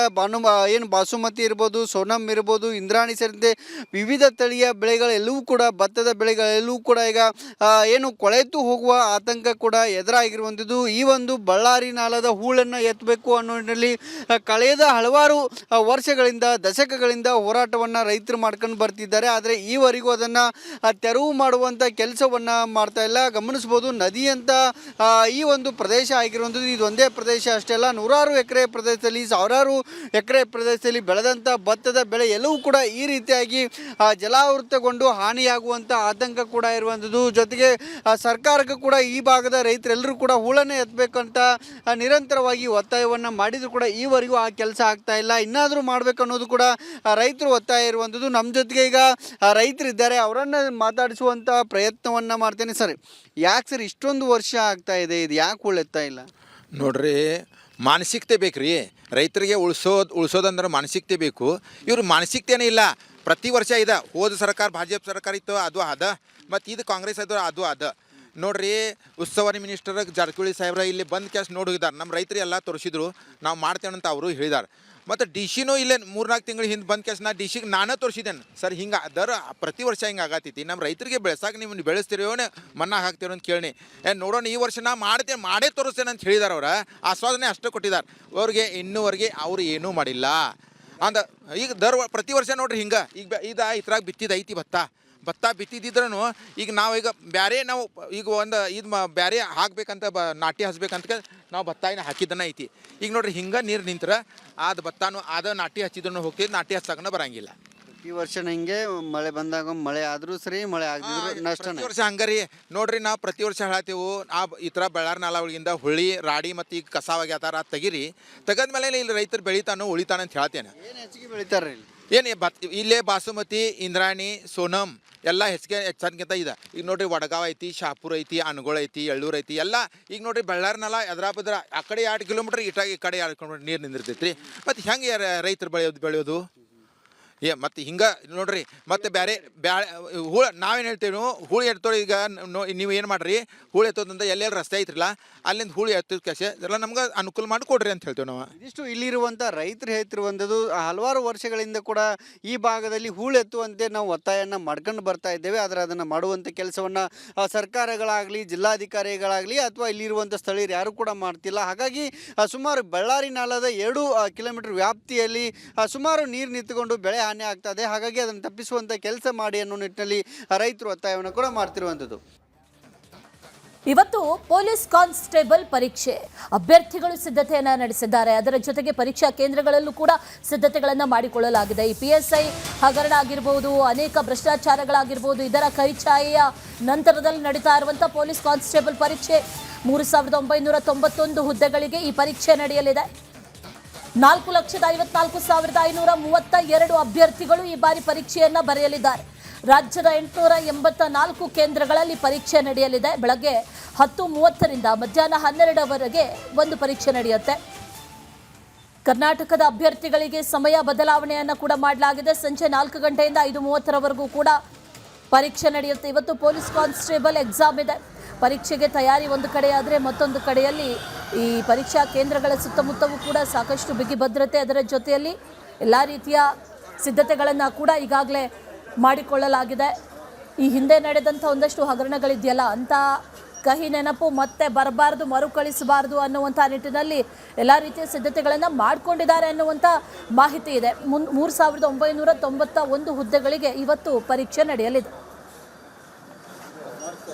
ಬಾಸುಮತಿ ಇರ್ಬೋದು, ಸೋನಮ್ ಇರ್ಬೋದು, ಇಂದ್ರಾಣಿ ಸೇರಿದಂತೆ ವಿವಿಧ ತಳಿಯ ಬೆಳೆಗಳೆಲ್ಲವೂ ಕೂಡ, ಭತ್ತದ ಬೆಳೆಗಳೆಲ್ಲವೂ ಕೂಡ ಈಗ ಕೊಳೆತು ಹೋಗುವ ಆತಂಕ ಕೂಡ ಎದುರಾಗಿರುವಂಥದ್ದು. ಈ ಒಂದು ಬಳ್ಳಾರಿ ನಾಲದ ಹೂಳನ್ನು ಎತ್ತಬೇಕು ಅನ್ನೋ ನಿಟ್ಟಿನಲ್ಲಿ ಕಳೆದ ಕಳೆದ ಹಲವಾರು ವರ್ಷಗಳಿಂದ ದಶಕಗಳಿಂದ ಹೋರಾಟವನ್ನು ರೈತರು ಮಾಡ್ಕೊಂಡು ಬರ್ತಿದ್ದಾರೆ. ಆದರೆ ಈವರೆಗೂ ಅದನ್ನು ತೆರವು ಮಾಡುವಂಥ ಕೆಲಸವನ್ನು ಮಾಡ್ತಾ ಇಲ್ಲ. ಗಮನಿಸ್ಬೋದು, ನದಿಯಂಥ ಈ ಒಂದು ಪ್ರದೇಶ ಆಗಿರುವಂಥದ್ದು ಇದೊಂದೇ ಪ್ರದೇಶ ಅಷ್ಟೇ ಅಲ್ಲ, ನೂರಾರು ಎಕರೆ ಪ್ರದೇಶದಲ್ಲಿ, ಸಾವಿರಾರು ಎಕರೆ ಪ್ರದೇಶದಲ್ಲಿ ಬೆಳೆದಂಥ ಭತ್ತದ ಬೆಳೆ ಎಲ್ಲವೂ ಕೂಡ ಈ ರೀತಿಯಾಗಿ ಜಲಾವೃತಗೊಂಡು ಹಾನಿಯಾಗುವಂಥ ಆತಂಕ ಕೂಡ ಇರುವಂಥದ್ದು. ಜೊತೆಗೆ ಸರ್ಕಾರಕ್ಕೂ ಕೂಡ ಈ ಭಾಗದ ರೈತರೆಲ್ಲರೂ ಕೂಡ ಹೂಳನ್ನೇ ಎತ್ತಬೇಕಂತ ನಿರಂತರವಾಗಿ ಒತ್ತಾಯವನ್ನು ಮಾಡಿದರೂ ಕೂಡ ಈವರೆಗೂ ಆ ಕೆಲಸ ಆಗ್ತಾ ಇಲ್ಲ. ಇನ್ನಾದರೂ ಮಾಡಬೇಕು ಅನ್ನೋದು ಕೂಡ ರೈತರು ಒತ್ತಾಯ ಇರುವಂಥದ್ದು. ನಮ್ಮ ಜೊತೆಗೆ ಈಗ ರೈತರಿದ್ದಾರೆ, ಅವರನ್ನು ಮಾತಾಡಿಸುವಂಥ ಪ್ರಯತ್ನವನ್ನು ಮಾಡ್ತೇನೆ. ಸರ್, ಯಾಕೆ ಸರ್ ಇಷ್ಟೊಂದು ವರ್ಷ ಆಗ್ತಾ ಇದೆ, ಇದು ಯಾಕೆ ಹೂಳೆತ್ತಾ ಇಲ್ಲ? ನೋಡ್ರಿ, ಮಾನಸಿಕತೆ ಬೇಕು ರೀ ರೈತರಿಗೆ. ಉಳಿಸೋದಂದ್ರೆ ಮಾನಸಿಕತೆ ಬೇಕು. ಇವ್ರು ಮಾನಸಿಕತೆನೇ ಇಲ್ಲ. ಪ್ರತಿ ವರ್ಷ ಇದೆ. ಹೋದ ಸರ್ಕಾರ ಭಾಜಪ ಸರ್ಕಾರ ಇತ್ತು, ಅದು ಅದ. ಮತ್ತು ಇದು ಕಾಂಗ್ರೆಸ್ ಅದು ಅದ. ನೋಡ್ರಿ, ಉಸ್ತುವಾರಿ ಮಿನಿಸ್ಟರ್ ಜಾರಕಿಹೊಳಿ ಸಾಹೇಬ್ರ ಇಲ್ಲಿ ಬಂದು ಕ್ಯಾಶ್ ನೋಡಿದ್ದಾರೆ. ನಮ್ಮ ರೈತರು ಎಲ್ಲ ತೋರಿಸಿದ್ರು, ನಾವು ಮಾಡ್ತೇವಂತ ಅವರು ಹೇಳಿದ್ದಾರೆ. ಮತ್ತು ಡಿ ಸಿನೂ ಇಲ್ಲೇ 3-4 ತಿಂಗಳು ಹಿಂದೆ ಬಂದು ಕ್ಯಾಶ್ ನಾ ಡಿ ಸಿಗೆ ನಾನೇ ತೋರಿಸಿದ್ದೇನೆ. ಸರ್, ಹಿಂಗೆ ಅದರ ಪ್ರತಿ ವರ್ಷ ಹಿಂಗೆ ಆಗತ್ತೈತಿ. ನಮ್ಮ ರೈತರಿಗೆ ಬೆಳೆಸಾಕ ನೀವು ಬೆಳೆಸ್ತಿರೋನೇ ಮನ್ನಾ ಹಾಕ್ತಿರೋ ಅಂತ ಕೇಳಿ ನೋಡೋಣ. ಈ ವರ್ಷ ನಾ ಮಾಡೇ ತೋರಿಸ್ತೇನೆ ಅಂತ ಹೇಳಿದಾರೆ. ಅವ್ರ ಆಶ್ವಾಸನೆ ಅಷ್ಟೇ ಕೊಟ್ಟಿದ್ದಾರೆ. ಅವ್ರಿಗೆ ಇನ್ನೂವರೆಗೆ ಅವ್ರು ಏನೂ ಮಾಡಿಲ್ಲ ಅಂದ. ಈಗ ಪ್ರತಿ ವರ್ಷ ನೋಡ್ರಿ ಹಿಂಗೆ ಈಗ ಇದ್ರಾಗ ಬಿತ್ತಿದೈತಿ ಭತ್ತ ಬಿತ್ತಿದ್ರೂ ಈಗ ನಾವು ಈಗ ಒಂದು ಇದು ಬೇರೆ ಹಾಕ್ಬೇಕಂತ ನಾಟಿ ಹಚ್ಬೇಕಂತ ನಾವು ಭತ್ತ ಹಾಕಿದ್ದನ್ನ ಐತಿ. ಈಗ ನೋಡ್ರಿ ಹಿಂಗೆ ನೀರು ನಿಂತ್ರೆ ಅದು ಭತ್ತನೂ ನಾಟಿ ಹಚ್ಚಿದ್ರೂ ಹೋಗ್ತಿದ್ದು, ನಾಟಿ ಹಚ್ಚಾಕನ ಬರಂಗಿಲ್ಲ. ಈ ವರ್ಷ ಹಿಂಗೆ ಮಳೆ ಬಂದಾಗ ಮಳೆ ಆದರೂ ಸರಿ, ಮಳೆ ಆಗದಿದ್ರು ನಷ್ಟ. ವರ್ಷ ಹಂಗಾರಿ ನೋಡ್ರಿ, ನಾವು ಪ್ರತಿ ವರ್ಷ ಹೇಳತ್ತೀವಿ ಈ ಥರ ಬೆಳ್ಳಾರ ನಾಲ ಒಳಗಿಂದ ಹುಳಿ ರಾಡಿ ಮತ್ತು ಈಗ ಕಸಾವಾಗ್ಯಾತಾರ ತೆಗೀರಿ. ತೆಗೆದ್ಮೇಲೆ ಇಲ್ಲಿ ರೈತರು ಬೆಳಿತಾನೋ ಉಳಿತಾನೆ ಅಂತ ಹೇಳ್ತೇನೆ. ಏನು ಹೆಚ್ಚಿಗೆ ಬೆಳಿತಾರೆ ಇಲ್ಲಿ? ಏನು ಇಲ್ಲೇ ಬಾಸುಮತಿ, ಇಂದ್ರಾಣಿ, ಸೋನಮ್ ಎಲ್ಲ ಹೆಚ್ಚನ್ಕಿಂತ ಇದೆ. ಈಗ ನೋಡ್ರಿ, ವಡಗಾವ್ ಐತಿ, ಶಾಪುರ್ ಐತಿ, ಅನಗೋಳ ಐತಿ, ಎಳ್ಳೂರು ಐತಿ ಎಲ್ಲ. ಈಗ ನೋಡ್ರಿ, ಬಳ್ಳಾರಿನಲ್ಲ ಎದ್ರ ಬದ್ರ ಆ ಕಡೆ 2 ಕಿಲೋಮೀಟ್ರ್ ಈ ಕಡೆ 2 ಕಿಲೋಮೀಟ್ರ್ ನೀರು ನಿಂದಿರ್ತೈತಿ ರೀ. ಮತ್ತು ಹೆಂಗೆ ರೈತರು ಬೆಳೆಯೋದು ಮತ್ತು ಹಿಂಗೆ ನೋಡ್ರಿ. ಮತ್ತು ಬೇರೆ ಹೂಳು ನಾವೇನು ಹೇಳ್ತೇವೆ, ಹೂಳು ಎತ್ತೋಳಿ. ಈಗ ನೀವು ಏನು ಮಾಡಿರಿ, ಹೂಳು ಎತ್ತೋದಂತ ಎಲ್ಲೆಲ್ಲಿ ರಸ್ತೆ ಐತ್ರಲ್ಲ ಅಲ್ಲಿಂದ ಹೂಳು ಎತ್ತೋದು ಕ್ಯಾಶೆ ಎಲ್ಲ ನಮ್ಗೆ ಅನುಕೂಲ ಮಾಡಿ ಕೊಡ್ರಿ ಅಂತ ಹೇಳ್ತೇವೆ ನಾವು. ಇದಿಷ್ಟು ಇಲ್ಲಿರುವಂಥ ರೈತರು ಹೇಳ್ತಿರುವಂಥದ್ದು. ಹಲವಾರು ವರ್ಷಗಳಿಂದ ಕೂಡ ಈ ಭಾಗದಲ್ಲಿ ಹೂಳು ಎತ್ತುವಂತೆ ನಾವು ಒತ್ತಾಯವನ್ನು ಮಾಡ್ಕೊಂಡು ಬರ್ತಾ ಇದ್ದೇವೆ. ಆದರೆ ಅದನ್ನು ಮಾಡುವಂಥ ಕೆಲಸವನ್ನು ಸರ್ಕಾರಗಳಾಗಲಿ, ಜಿಲ್ಲಾಧಿಕಾರಿಗಳಾಗಲಿ ಅಥವಾ ಇಲ್ಲಿರುವಂಥ ಸ್ಥಳೀಯರು ಯಾರು ಕೂಡ ಮಾಡ್ತಿಲ್ಲ. ಹಾಗಾಗಿ ಸುಮಾರು ಬಳ್ಳಾರಿ ನಾಲದ 2 ಕಿಲೋಮೀಟರ್ ವ್ಯಾಪ್ತಿಯಲ್ಲಿ ಸುಮಾರು ನೀರು ನಿಂತುಕೊಂಡು ಬೆಳೆ ಹಾನಿ ಆಗ್ತಾ ಇದೆ. ಹಾಗಾಗಿ ಅದನ್ನು ತಪ್ಪಿಸುವಂಥ ಕೆಲಸ ಮಾಡಿ ಅನ್ನೋ ನಿಟ್ಟಿನಲ್ಲಿ ರೈತರು ಒತ್ತಾಯವನ್ನು ಕೂಡ ಮಾಡ್ತಿರುವಂಥದ್ದು. ಇವತ್ತು ಪೊಲೀಸ್ ಕಾನ್ಸ್ಟೇಬಲ್ ಪರೀಕ್ಷೆ ಅಭ್ಯರ್ಥಿಗಳು ಸಿದ್ಧತೆಯನ್ನು ನಡೆಸಿದ್ದಾರೆ. ಅದರ ಜೊತೆಗೆ ಪರೀಕ್ಷಾ ಕೇಂದ್ರಗಳಲ್ಲೂ ಕೂಡ ಸಿದ್ಧತೆಗಳನ್ನು ಮಾಡಿಕೊಳ್ಳಲಾಗಿದೆ. ಈ PSI ಹಗರಣ ಆಗಿರ್ಬೋದು, ಅನೇಕ ಭ್ರಷ್ಟಾಚಾರಗಳಾಗಿರ್ಬೋದು, ಇದರ ಕೈಚಾಯಿಯ ನಂತರದಲ್ಲಿ ನಡೀತಾ ಇರುವಂಥ ಪೊಲೀಸ್ ಕಾನ್ಸ್ಟೇಬಲ್ ಪರೀಕ್ಷೆ 3991 ಹುದ್ದೆಗಳಿಗೆ ಈ ಪರೀಕ್ಷೆ ನಡೆಯಲಿದೆ. 4,54,532 ಅಭ್ಯರ್ಥಿಗಳು ಈ ಬಾರಿ ಪರೀಕ್ಷೆಯನ್ನು ಬರೆಯಲಿದ್ದಾರೆ. ರಾಜ್ಯದ 884 ಕೇಂದ್ರಗಳಲ್ಲಿ ಪರೀಕ್ಷೆ ನಡೆಯಲಿದೆ. ಬೆಳಗ್ಗೆ 10:30ರಿಂದ ಮಧ್ಯಾಹ್ನ 12ವರೆಗೆ ಒಂದು ಪರೀಕ್ಷೆ ನಡೆಯುತ್ತೆ. ಕರ್ನಾಟಕದ ಅಭ್ಯರ್ಥಿಗಳಿಗೆ ಸಮಯ ಬದಲಾವಣೆಯನ್ನು ಕೂಡ ಮಾಡಲಾಗಿದೆ. ಸಂಜೆ 4 ಗಂಟೆಯಿಂದ 5:30ರವರೆಗೂ ಕೂಡ ಪರೀಕ್ಷೆ ನಡೆಯುತ್ತೆ. ಇವತ್ತು ಪೊಲೀಸ್ ಕಾನ್ಸ್ಟೇಬಲ್ ಎಕ್ಸಾಮ್ ಇದೆ. ಪರೀಕ್ಷೆಗೆ ತಯಾರಿ ಒಂದು ಕಡೆಯಾದರೆ ಮತ್ತೊಂದು ಕಡೆಯಲ್ಲಿ ಈ ಪರೀಕ್ಷಾ ಕೇಂದ್ರಗಳ ಸುತ್ತಮುತ್ತವೂ ಕೂಡ ಸಾಕಷ್ಟು ಬಿಗಿ ಭದ್ರತೆ, ಅದರ ಜೊತೆಯಲ್ಲಿ ಎಲ್ಲ ರೀತಿಯ ಸಿದ್ಧತೆಗಳನ್ನು ಕೂಡ ಈಗಾಗಲೇ ಮಾಡಿಕೊಳ್ಳಲಾಗಿದೆ. ಈ ಹಿಂದೆ ನಡೆದಂಥ ಒಂದಷ್ಟು ಹಗರಣಗಳಿದೆಯಲ್ಲ, ಅಂಥ ಕಹಿ ನೆನಪು ಮತ್ತೆ ಬರಬಾರ್ದು, ಮರುಕಳಿಸಬಾರ್ದು ಅನ್ನುವಂಥ ನಿಟ್ಟಿನಲ್ಲಿ ಎಲ್ಲ ರೀತಿಯ ಸಿದ್ಧತೆಗಳನ್ನು ಮಾಡಿಕೊಂಡಿದ್ದಾರೆ ಅನ್ನುವಂಥ ಮಾಹಿತಿ ಇದೆ. 3,991 ಹುದ್ದೆಗಳಿಗೆ ಇವತ್ತು ಪರೀಕ್ಷೆ ನಡೆಯಲಿದೆ.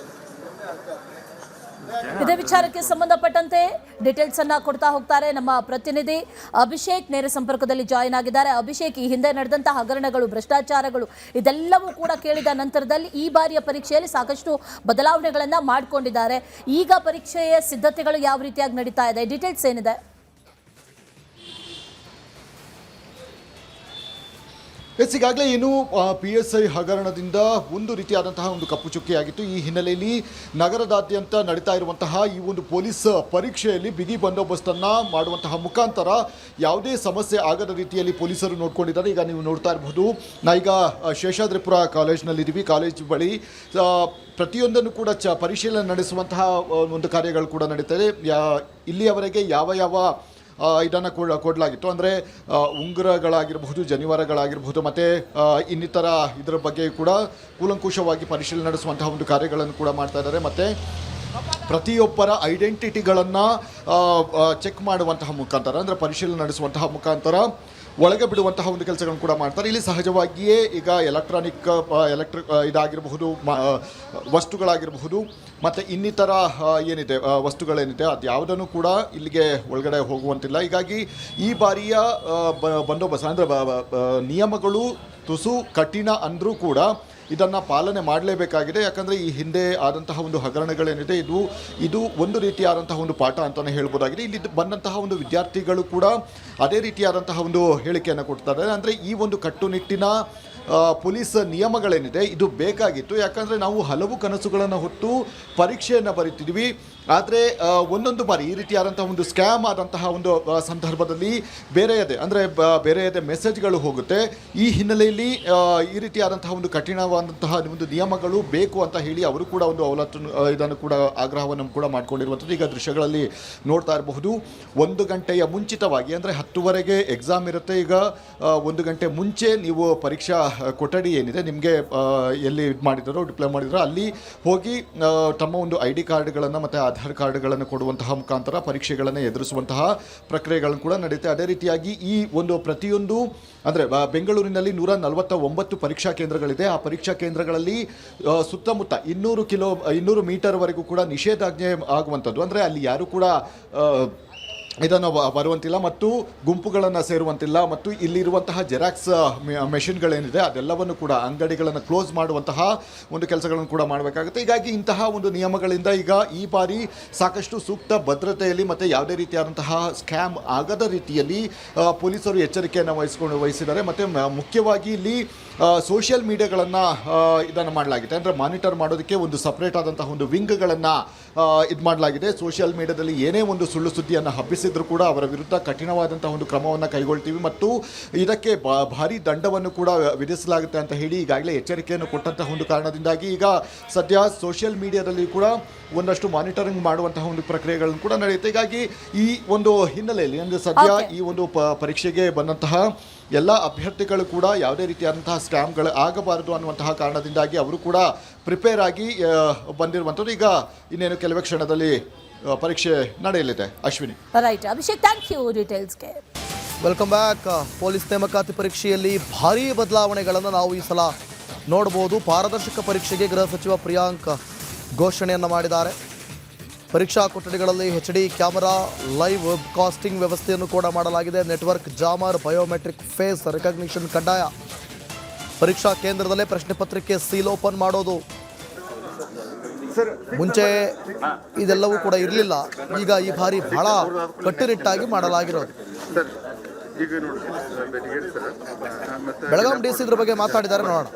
ಇದೇ ವಿಚಾರಕ್ಕೆ ಸಂಬಂಧಪಟ್ಟಂತೆ ಡೀಟೇಲ್ಸ್ ಅನ್ನ ಕೊಡ್ತಾ ಹೋಗ್ತಾರೆ ನಮ್ಮ ಪ್ರತಿನಿಧಿ ಅಭಿಷೇಕ್. ನೇರ ಸಂಪರ್ಕದಲ್ಲಿ ಜಾಯಿನ್ ಆಗಿದ್ದಾರೆ. ಅಭಿಷೇಕ್, ಈ ಹಿಂದೆ ನಡೆದಂತಹ ಹಗರಣಗಳು, ಭ್ರಷ್ಟಾಚಾರಗಳು ಇದೆಲ್ಲವೂ ಕೂಡ ಕೇಳಿದ ನಂತರದಲ್ಲಿ ಈ ಬಾರಿಯ ಪರೀಕ್ಷೆಯಲ್ಲಿ ಸಾಕಷ್ಟು ಬದಲಾವಣೆಗಳನ್ನ ಮಾಡಿಕೊಂಡಿದ್ದಾರೆ. ಈಗ ಪರೀಕ್ಷೆಯ ಸಿದ್ಧತೆಗಳು ಯಾವ ರೀತಿಯಾಗಿ ನಡೀತಾ ಇದೆ, ಡೀಟೇಲ್ಸ್ ಏನಿದೆ? ಈಗಾಗಲೇ ಏನು PSI ಹಗರಣದಿಂದ ಒಂದು ರೀತಿಯಾದಂತಹ ಒಂದು ಕಪ್ಪು ಚುಕ್ಕಿಯಾಗಿತ್ತು. ಈ ಹಿನ್ನೆಲೆಯಲ್ಲಿ ನಗರದಾದ್ಯಂತ ನಡೀತಾ ಇರುವಂತಹ ಈ ಒಂದು ಪೊಲೀಸ್ ಪರೀಕ್ಷೆಯಲ್ಲಿ ಬಿಗಿ ಬಂದೋಬಸ್ತನ್ನು ಮಾಡುವಂತಹ ಮುಖಾಂತರ ಯಾವುದೇ ಸಮಸ್ಯೆ ಆಗದ ರೀತಿಯಲ್ಲಿ ಪೊಲೀಸರು ನೋಡ್ಕೊಂಡಿದ್ದಾರೆ. ಈಗ ನೀವು ನೋಡ್ತಾ ಇರಬಹುದು, ನಾವೀಗ ಶೇಷಾದ್ರಿಪುರ ಕಾಲೇಜ್ನಲ್ಲಿದ್ದೀವಿ. ಕಾಲೇಜ್ ಬಳಿ ಪ್ರತಿಯೊಂದನ್ನು ಕೂಡ ಪರಿಶೀಲನೆ ನಡೆಸುವಂತಹ ಒಂದು ಕಾರ್ಯಗಳು ಕೂಡ ನಡೀತದೆ. ಇಲ್ಲಿಯವರೆಗೆ ಯಾವ ಇದನ್ನು ಕೊಡಲಾಗಿತ್ತು ಅಂದರೆ ಉಂಗುರಗಳಾಗಿರಬಹುದು, ಜನಿವಾರಗಳಾಗಿರಬಹುದು, ಮತ್ತು ಇನ್ನಿತರ ಇದರ ಬಗ್ಗೆ ಕೂಡ ಕೂಲಂಕುಷವಾಗಿ ಪರಿಶೀಲನೆ ನಡೆಸುವಂತಹ ಒಂದು ಕಾರ್ಯಗಳನ್ನು ಕೂಡ ಮಾಡ್ತಾ ಇದ್ದಾರೆ. ಮತ್ತು ಪ್ರತಿಯೊಬ್ಬರ ಐಡೆಂಟಿಟಿಗಳನ್ನು ಚೆಕ್ ಮಾಡುವಂತಹ ಮುಖಾಂತರ, ಅಂದರೆ ಪರಿಶೀಲನೆ ನಡೆಸುವಂತಹ ಮುಖಾಂತರ ಒಳಗೆ ಬಿಡುವಂತಹ ಒಂದು ಕೆಲಸಗಳನ್ನು ಕೂಡ ಮಾಡ್ತಾರೆ. ಇಲ್ಲಿ ಸಹಜವಾಗಿಯೇ ಈಗ ಎಲೆಕ್ಟ್ರಿಕ್ ಇದಾಗಿರಬಹುದು, ವಸ್ತುಗಳಾಗಿರಬಹುದು, ಮತ್ತು ಇನ್ನಿತರ ಏನಿದೆ ವಸ್ತುಗಳೇನಿದೆ ಅದು ಯಾವುದನ್ನು ಕೂಡ ಇಲ್ಲಿಗೆ ಒಳಗಡೆ ಹೋಗುವಂತಿಲ್ಲ. ಹೀಗಾಗಿ ಈ ಬಾರಿಯ ಬಂದೋಬಸ್ತ್ ಅಂದರೆ ನಿಯಮಗಳು ತುಸು ಕಠಿಣ ಅಂದರೂ ಕೂಡ ಇದನ್ನು ಪಾಲನೆ ಮಾಡಲೇಬೇಕಾಗಿದೆ. ಯಾಕಂದರೆ ಈ ಹಿಂದೆ ಆದಂತಹ ಒಂದು ಹಗರಣಗಳೇನಿದೆ ಇದು ಒಂದು ರೀತಿಯಾದಂತಹ ಒಂದು ಪಾಠ ಅಂತಲೇ ಹೇಳ್ಬೋದಾಗಿದೆ. ಇಲ್ಲಿ ಬಂದಂತಹ ಒಂದು ವಿದ್ಯಾರ್ಥಿಗಳು ಕೂಡ ಅದೇ ರೀತಿಯಾದಂತಹ ಒಂದು ಹೇಳಿಕೆಯನ್ನು ಕೊಡ್ತಾರೆ. ಅಂದರೆ ಈ ಒಂದು ಕಟ್ಟುನಿಟ್ಟಿನ ಪೊಲೀಸ್ ನಿಯಮಗಳೇನಿದೆ ಇದು ಬೇಕಾಗಿತ್ತು. ಯಾಕಂದರೆ ನಾವು ಹಲವು ಕನಸುಗಳನ್ನು ಹೊತ್ತು ಪರೀಕ್ಷೆಯನ್ನು ಬರೀತಿದ್ವಿ. ಆದರೆ ಒಂದೊಂದು ಬಾರಿ ಈ ರೀತಿಯಾದಂತಹ ಒಂದು ಸ್ಕ್ಯಾಮ್ ಆದಂತಹ ಒಂದು ಸಂದರ್ಭದಲ್ಲಿ ಬೇರೆಯದೇ ಮೆಸೇಜ್ಗಳು ಹೋಗುತ್ತೆ. ಈ ಹಿನ್ನೆಲೆಯಲ್ಲಿ ಈ ರೀತಿಯಾದಂತಹ ಒಂದು ಕಠಿಣವಾದಂತಹ ಒಂದು ನಿಯಮಗಳು ಬೇಕು ಅಂತ ಹೇಳಿ ಅವರು ಕೂಡ ಒಂದು ಇದನ್ನು ಕೂಡ ಆಗ್ರಹವನ್ನು ಕೂಡ ಮಾಡ್ಕೊಂಡಿರುವಂಥದ್ದು ಈಗ ದೃಶ್ಯಗಳಲ್ಲಿ ನೋಡ್ತಾ ಇರಬಹುದು. 1 ಗಂಟೆಯ ಮುಂಚಿತವಾಗಿ, ಅಂದರೆ 10:00 ಎಕ್ಸಾಮ್ ಇರುತ್ತೆ. ಈಗ 1 ಗಂಟೆ ಮುಂಚೆ ನೀವು ಪರೀಕ್ಷಾ ಕೊಠಡಿ ಏನಿದೆ ನಿಮಗೆ ಎಲ್ಲಿ ಡಿಪ್ಲೈ ಮಾಡಿದಾರೋ ಅಲ್ಲಿ ಹೋಗಿ ತಮ್ಮ ಒಂದು ID ಕಾರ್ಡ್ಗಳನ್ನು ಮತ್ತು ಆಧಾರ್ ಕಾರ್ಡ್ಗಳನ್ನು ಕೊಡುವಂತಹ ಮುಖಾಂತರ ಪರೀಕ್ಷೆಗಳನ್ನು ಎದುರಿಸುವಂತಹ ಪ್ರಕ್ರಿಯೆಗಳನ್ನು ಕೂಡ ನಡೆಯುತ್ತೆ. ಅದೇ ರೀತಿಯಾಗಿ ಈ ಒಂದು ಪ್ರತಿಯೊಂದು ಅಂದರೆ ಬೆಂಗಳೂರಿನಲ್ಲಿ 149 ಪರೀಕ್ಷಾ ಕೇಂದ್ರಗಳಿದೆ. ಆ ಪರೀಕ್ಷಾ ಕೇಂದ್ರಗಳಲ್ಲಿ ಸುತ್ತಮುತ್ತ 200 ಮೀಟರ್ವರೆಗೂ ಕೂಡ ನಿಷೇಧಾಜ್ಞೆ ಆಗುವಂಥದ್ದು. ಅಂದರೆ ಅಲ್ಲಿ ಯಾರು ಕೂಡ ಇದನ್ನು ಬರುವಂತಿಲ್ಲ ಮತ್ತು ಗುಂಪುಗಳನ್ನು ಸೇರುವಂತಿಲ್ಲ ಮತ್ತು ಇಲ್ಲಿರುವಂತಹ ಜೆರಾಕ್ಸ್ ಮೆಷಿನ್ಗಳೇನಿದೆ ಅದೆಲ್ಲವನ್ನು ಕೂಡ ಅಂಗಡಿಗಳನ್ನು ಕ್ಲೋಸ್ ಮಾಡುವಂತಹ ಒಂದು ಕೆಲಸಗಳನ್ನು ಕೂಡ ಮಾಡಬೇಕಾಗುತ್ತೆ. ಹೀಗಾಗಿ ಇಂತಹ ಒಂದು ನಿಯಮಗಳಿಂದ ಈಗ ಈ ಬಾರಿ ಸಾಕಷ್ಟು ಸೂಕ್ತ ಭದ್ರತೆಯಲ್ಲಿ ಮತ್ತು ಯಾವುದೇ ರೀತಿಯಾದಂತಹ ಸ್ಕ್ಯಾಮ್ ಆಗದ ರೀತಿಯಲ್ಲಿ ಪೊಲೀಸರು ಎಚ್ಚರಿಕೆಯನ್ನು ವಹಿಸಿದ್ದಾರೆ. ಮತ್ತು ಮುಖ್ಯವಾಗಿ ಇಲ್ಲಿ ಸೋಷಿಯಲ್ ಮೀಡಿಯಾಗಳನ್ನು ಇದನ್ನು ಮಾಡಲಾಗಿದೆ. ಅಂದರೆ ಮಾನಿಟರ್ ಮಾಡೋದಕ್ಕೆ ಒಂದು ಸಪ್ರೇಟ್ ಆದಂತಹ ಒಂದು ವಿಂಗ್ಗಳನ್ನು ಇದು ಮಾಡಲಾಗಿದೆ. ಸೋಷಿಯಲ್ ಮೀಡಿಯಾದಲ್ಲಿ ಏನೇ ಒಂದು ಸುಳ್ಳು ಸುದ್ದಿಯನ್ನು ಹಬ್ಬಿಸಿದ್ರು ಕೂಡ ಅವರ ವಿರುದ್ಧ ಕಠಿಣವಾದಂತಹ ಒಂದು ಕ್ರಮವನ್ನು ಕೈಗೊಳ್ತೀವಿ ಮತ್ತು ಇದಕ್ಕೆ ಭಾರಿ ದಂಡವನ್ನು ಕೂಡ ವಿಧಿಸಲಾಗುತ್ತೆ ಅಂತ ಹೇಳಿ ಈಗಾಗಲೇ ಎಚ್ಚರಿಕೆಯನ್ನು ಕೊಟ್ಟಂತಹ ಒಂದು ಕಾರಣದಿಂದಾಗಿ ಈಗ ಸದ್ಯ ಸೋಷಿಯಲ್ ಮೀಡಿಯಾದಲ್ಲಿ ಕೂಡ ಒಂದಷ್ಟು ಮಾನಿಟರಿಂಗ್ ಮಾಡುವಂತಹ ಒಂದು ಪ್ರಕ್ರಿಯೆಗಳನ್ನು ಕೂಡ ನಡೆಯುತ್ತೆ. ಹೀಗಾಗಿ ಈ ಒಂದು ಹಿನ್ನೆಲೆಯಲ್ಲಿ ಅಂದರೆ ಸದ್ಯ ಈ ಒಂದು ಪರೀಕ್ಷೆಗೆ ಬಂದಂತಹ ಎಲ್ಲ ಅಭ್ಯರ್ಥಿಗಳು ಕೂಡ ಯಾವುದೇ ರೀತಿಯಾದಂತಹ ಸ್ಕ್ಯಾಮ್ಗಳು ಆಗಬಾರದು ಅನ್ನುವಂತಹ ಕಾರಣದಿಂದಾಗಿ ಅವರು ಕೂಡ ಪ್ರಿಪೇರ್ ಆಗಿ ಬಂದಿರುವಂಥದ್ದು. ಈಗ ಇನ್ನೇನು ಕೆಲವೇ ಕ್ಷಣದಲ್ಲಿ ಪರೀಕ್ಷೆ ನಡೆಯಲಿದೆ. Ashwini. Right Abhishek, thank you ಡೀಟೇಲ್ಸ್ಗೆ. Welcome back. ಪೊಲೀಸ್ ನೇಮಕಾತಿ ಪರೀಕ್ಷೆಯಲ್ಲಿ ಭಾರೀ ಬದಲಾವಣೆಗಳನ್ನು ನಾವು ಈ ಸಲ ನೋಡ್ಬೋದು. ಪಾರದರ್ಶಕ ಪರೀಕ್ಷೆಗೆ ಗೃಹ ಸಚಿವ ಪ್ರಿಯಾಂಕ್ ಘೋಷಣೆಯನ್ನು ಮಾಡಿದ್ದಾರೆ. ಪರೀಕ್ಷಾ ಕೊಠಡಿಗಳಲ್ಲಿ HD camera, live web casting ವ್ಯವಸ್ಥೆಯನ್ನು ಕೂಡ ಮಾಡಲಾಗಿದೆ. Network jammer, biometric face recognition ಕಡ್ಡಾಯ. ಪರೀಕ್ಷಾ ಕೇಂದ್ರದಲ್ಲೇ ಪ್ರಶ್ನೆ ಪತ್ರಿಕೆ ಸೀಲ್ ಓಪನ್ ಮಾಡೋದು. ಮುಂಚೆ ಇದೆಲ್ಲವೂ ಕೂಡ ಇರಲಿಲ್ಲ. ಈಗ ಈ ಬಾರಿ ಬಹಳ ಕಟ್ಟುನಿಟ್ಟಾಗಿ ಮಾಡಲಾಗಿರೋದು. ಬೆಳಗಾಂ DC ಇದ್ರ ಬಗ್ಗೆ ಮಾತಾಡಿದ್ದಾರೆ, ನೋಡೋಣ.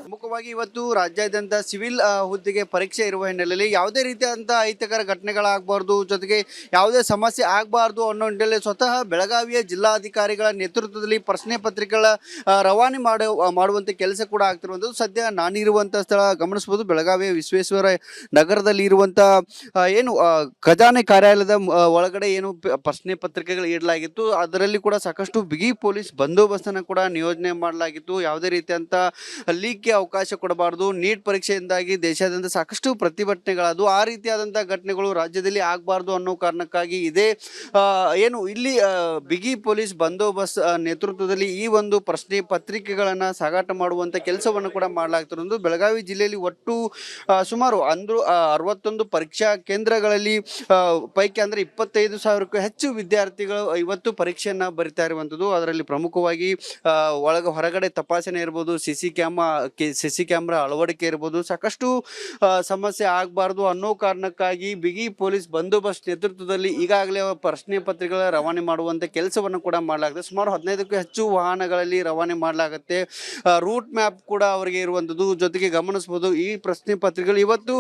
ಪ್ರಮುಖವಾಗಿ ಇವತ್ತು ರಾಜ್ಯಾದ್ಯಂತ ಸಿವಿಲ್ ಹುದ್ದೆಗೆ ಪರೀಕ್ಷೆ ಇರುವ ಹಿನ್ನೆಲೆಯಲ್ಲಿ ಯಾವುದೇ ರೀತಿಯಾದಂಥ ಅಹಿತಕರ ಘಟನೆಗಳಾಗಬಾರ್ದು, ಜೊತೆಗೆ ಯಾವುದೇ ಸಮಸ್ಯೆ ಆಗಬಾರ್ದು ಅನ್ನೋ ನಿಟ್ಟಿನಲ್ಲಿ ಸ್ವತಃ ಬೆಳಗಾವಿಯ ಜಿಲ್ಲಾಧಿಕಾರಿಗಳ ನೇತೃತ್ವದಲ್ಲಿ ಪ್ರಶ್ನೆ ಪತ್ರಿಕೆಗಳ ರವಾನೆ ಮಾಡುವಂಥ ಕೆಲಸ ಕೂಡ ಆಗ್ತಿರುವಂಥದ್ದು. ಸದ್ಯ ನಾನಿರುವಂಥ ಸ್ಥಳ ಗಮನಿಸ್ಬೋದು. ಬೆಳಗಾವಿಯ ವಿಶ್ವೇಶ್ವರ ನಗರದಲ್ಲಿ ಇರುವಂಥ ಏನು ಖಜಾನೆ ಕಾರ್ಯಾಲಯದ ಒಳಗಡೆ ಏನು ಪ್ರಶ್ನೆ ಪತ್ರಿಕೆಗಳು ಇಡಲಾಗಿತ್ತು, ಅದರಲ್ಲಿ ಕೂಡ ಸಾಕಷ್ಟು ಬಿಗಿ ಪೊಲೀಸ್ ಬಂದೋಬಸ್ತನ್ನು ಕೂಡ ನಿಯೋಜನೆ ಮಾಡಲಾಗಿತ್ತು. ಯಾವುದೇ ರೀತಿಯಂಥ ಲೀಕ್ಗೆ ಅವಕಾಶ ಕೊಡಬಾರ್ದು. ನೀಟ್ ಪರೀಕ್ಷೆಯಿಂದಾಗಿ ದೇಶಾದ್ಯಂತ ಸಾಕಷ್ಟು ಪ್ರತಿಭಟನೆಗಳಾದವು. ಆ ರೀತಿಯಾದಂಥ ಘಟನೆಗಳು ರಾಜ್ಯದಲ್ಲಿ ಆಗಬಾರ್ದು ಅನ್ನೋ ಕಾರಣಕ್ಕಾಗಿ ಇದೇ ಏನು ಇಲ್ಲಿ ಬಿಗಿ ಪೊಲೀಸ್ ಬಂದೋಬಸ್ತ್ ನೇತೃತ್ವದಲ್ಲಿ ಈ ಒಂದು ಪ್ರಶ್ನೆ ಪತ್ರಿಕೆಗಳನ್ನು ಸಾಗಾಟ ಮಾಡುವಂಥ ಕೆಲಸವನ್ನು ಕೂಡ ಮಾಡಲಾಗ್ತಿರೋದು. ಬೆಳಗಾವಿ ಜಿಲ್ಲೆಯಲ್ಲಿ ಒಟ್ಟು ಸುಮಾರು 61 ಪರೀಕ್ಷಾ ಕೇಂದ್ರಗಳಲ್ಲಿ ಪೈಕಿ ಅಂದರೆ 25,000ಕ್ಕೂ ಹೆಚ್ಚು ವಿದ್ಯಾರ್ಥಿಗಳು ಇವತ್ತು ಪರೀಕ್ಷೆಯನ್ನು ಬರಿತಾ ಇರುವಂಥದ್ದು. ಅದರಲ್ಲಿ ಪ್ರಮುಖವಾಗಿ ಹೊರಗಡೆ ತಪಾಸಣೆ ಇರ್ಬೋದು, ಸಿಸಿ ಕ್ಯಾಮ್ರಾ ಅಳವಡಿಕೆ ಇರ್ಬೋದು, ಸಾಕಷ್ಟು ಸಮಸ್ಯೆ ಆಗಬಾರ್ದು ಅನ್ನೋ ಕಾರಣಕ್ಕಾಗಿ ಬಿಗಿ ಪೊಲೀಸ್ ಬಂದೋಬಸ್ತ್ ನೇತೃತ್ವದಲ್ಲಿ ಈಗಾಗಲೇ ಪ್ರಶ್ನೆ ಪತ್ರಿಕೆಗಳ ರವಾನೆ ಮಾಡುವಂಥ ಕೆಲಸವನ್ನು ಕೂಡ ಮಾಡಲಾಗುತ್ತೆ. ಸುಮಾರು 15ಕ್ಕೂ ಹೆಚ್ಚು ವಾಹನಗಳಲ್ಲಿ ರವಾನೆ ಮಾಡಲಾಗುತ್ತೆ. ರೂಟ್ ಮ್ಯಾಪ್ ಕೂಡ ಅವರಿಗೆ ಇರುವಂಥದ್ದು. ಜೊತೆಗೆ ಗಮನಿಸ್ಬೋದು, ಈ ಪ್ರಶ್ನೆ ಪತ್ರಿಕೆಗಳು ಇವತ್ತು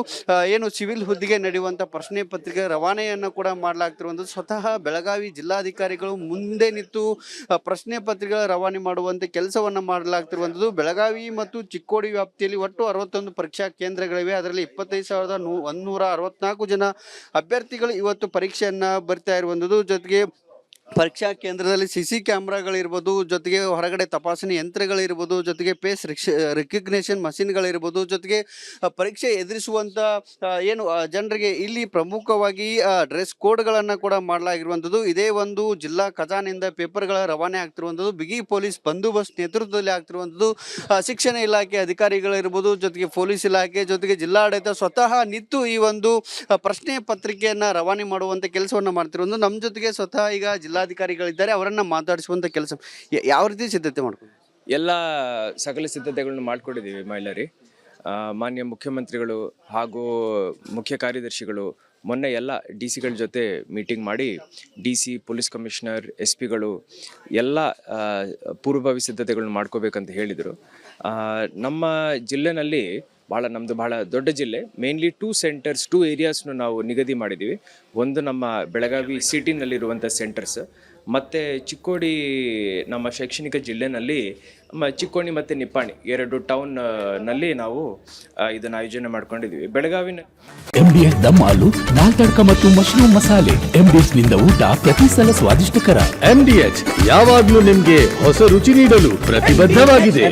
ಏನು ಸಿವಿಲ್ ಹುದ್ದೆಗೆ ನಡೆಯುವಂಥ ಪ್ರಶ್ನೆ ಪತ್ರಿಕೆ ರವಾನೆಯನ್ನು ಕೂಡ ಮಾಡಲಾಗ್ತಿರುವಂಥದ್ದು. ಸ್ವತಃ ಬೆಳಗಾವಿ ಜಿಲ್ಲಾಧಿಕಾರಿಗಳು ಮುಂದೆ ನಿಂತು ಪ್ರಶ್ನೆ ಪತ್ರಿಕೆಗಳ ರವಾನೆ ಮಾಡುವಂಥ ಕೆಲಸವನ್ನು ಮಾಡಲಾಗ್ತಿರುವಂಥದ್ದು. ಬೆಳಗಾವಿ ಮತ್ತು ಚಿಕ್ಕೋಡಿ ವ್ಯಾಪ್ತಿಯಲ್ಲಿ ಒಟ್ಟು 61 ಪರೀಕ್ಷಾ ಕೇಂದ್ರಗಳಿವೆ. ಅದರಲ್ಲಿ 25,164 ಜನ ಅಭ್ಯರ್ಥಿಗಳು ಇವತ್ತು ಪರೀಕ್ಷೆಯನ್ನು ಬರಿತಾ ಇರುವಂಥದ್ದು. ಜೊತೆಗೆ ಪರೀಕ್ಷಾ ಕೇಂದ್ರದಲ್ಲಿ CC ಕ್ಯಾಮ್ರಾಗಳಿರ್ಬೋದು, ಜೊತೆಗೆ ಹೊರಗಡೆ ತಪಾಸಣೆ ಯಂತ್ರಗಳಿರ್ಬೋದು, ಜೊತೆಗೆ ಫೇಸ್ ರಿಕಗ್ನೇಷನ್ ಮಷಿನ್ಗಳಿರ್ಬೋದು, ಜೊತೆಗೆ ಪರೀಕ್ಷೆ ಎದುರಿಸುವಂಥ ಏನು ಜನರಿಗೆ ಇಲ್ಲಿ ಪ್ರಮುಖವಾಗಿ ಡ್ರೆಸ್ ಕೋಡ್ಗಳನ್ನು ಕೂಡ ಮಾಡಲಾಗಿರುವಂಥದ್ದು. ಇದೇ ಒಂದು ಜಿಲ್ಲಾ ಖಜಾನೆಯಿಂದ ಪೇಪರ್ಗಳ ರವಾನೆ ಆಗ್ತಿರುವಂಥದ್ದು, ಬಿಗಿ ಪೊಲೀಸ್ ಬಂದೋಬಸ್ತ್ ನೇತೃತ್ವದಲ್ಲಿ ಆಗ್ತಿರುವಂಥದ್ದು. ಶಿಕ್ಷಣ ಇಲಾಖೆ ಅಧಿಕಾರಿಗಳಿರ್ಬೋದು, ಜೊತೆಗೆ ಪೊಲೀಸ್ ಇಲಾಖೆ, ಜೊತೆಗೆ ಜಿಲ್ಲಾಡಳಿತ ಸ್ವತಃ ನಿಂತು ಈ ಒಂದು ಪ್ರಶ್ನೆ ಪತ್ರಿಕೆಯನ್ನು ರವಾನೆ ಮಾಡುವಂಥ ಕೆಲಸವನ್ನು ಮಾಡ್ತಿರೋದು. ನಮ್ಮ ಜೊತೆಗೆ ಸ್ವತಃ ಈಗ ಜಿಲ್ಲಾಧಿಕಾರಿಗಳಿದ್ದಾರೆ, ಅವರನ್ನು ಮಾತಾಡಿಸುವಂಥ ಕೆಲಸ ಯಾವ ರೀತಿ ಸಿದ್ಧತೆ ಮಾಡ್ಕೊಂಡು ಎಲ್ಲ ಸಕಲ ಸಿದ್ಧತೆಗಳನ್ನು ಮಾಡಿಕೊಂಡಿದ್ದೀವಿ ಮಹಿಳೆಯರಿ. ಮಾನ್ಯ ಮುಖ್ಯಮಂತ್ರಿಗಳು ಹಾಗೂ ಮುಖ್ಯ ಕಾರ್ಯದರ್ಶಿಗಳು ಮೊನ್ನೆ ಎಲ್ಲ DC ಗಳ ಜೊತೆ ಮೀಟಿಂಗ್ ಮಾಡಿ DC, ಪೊಲೀಸ್ ಕಮಿಷನರ್, SP ಗಳು ಎಲ್ಲ ಪೂರ್ವಭಾವಿ ಸಿದ್ಧತೆಗಳನ್ನ ಮಾಡ್ಕೋಬೇಕಂತ ಹೇಳಿದರು. ನಮ್ಮ ಜಿಲ್ಲೆನಲ್ಲಿ ನಮ್ಮದು ಬಹಳ ದೊಡ್ಡ ಜಿಲ್ಲೆ. ಮೇನ್ಲಿ 2 ಸೆಂಟರ್ಸ್, 2 ಏರಿಯಾಸ್ನು ನಾವು ನಿಗದಿ ಮಾಡಿದ್ದೀವಿ. ಒಂದು ನಮ್ಮ ಬೆಳಗಾವಿ ಸಿಟಿನಲ್ಲಿರುವಂಥ ಸೆಂಟರ್ಸ್, ಮತ್ತು ಚಿಕ್ಕೋಡಿ ನಮ್ಮ ಶೈಕ್ಷಣಿಕ ಜಿಲ್ಲೆನಲ್ಲಿ ಚಿಕ್ಕೋಡಿ ಮತ್ತು ನಿಪ್ಪಾಣಿ 2 ಟೌನ್ನಲ್ಲಿ ನಾವು ಇದನ್ನು ಆಯೋಜನೆ ಮಾಡ್ಕೊಂಡಿದ್ದೀವಿ. ಬೆಳಗಾವಿನ MDH ದಮ್ ಆಲು, ದಾಲ್ ತಡ್ಕ ಮತ್ತು ಮಶ್ರೂಮ್ ಮಸಾಲೆ. MDH ನಿಂದ ಊಟ ಪ್ರತಿ ಸಲ ಸ್ವಾದಿಷ್ಟಕರ. MDH ಯಾವಾಗ್ಲೂ ನಿಮ್ಗೆ ಹೊಸ ರುಚಿ ನೀಡಲು ಪ್ರತಿಬದ್ಧವಾಗಿದೆ.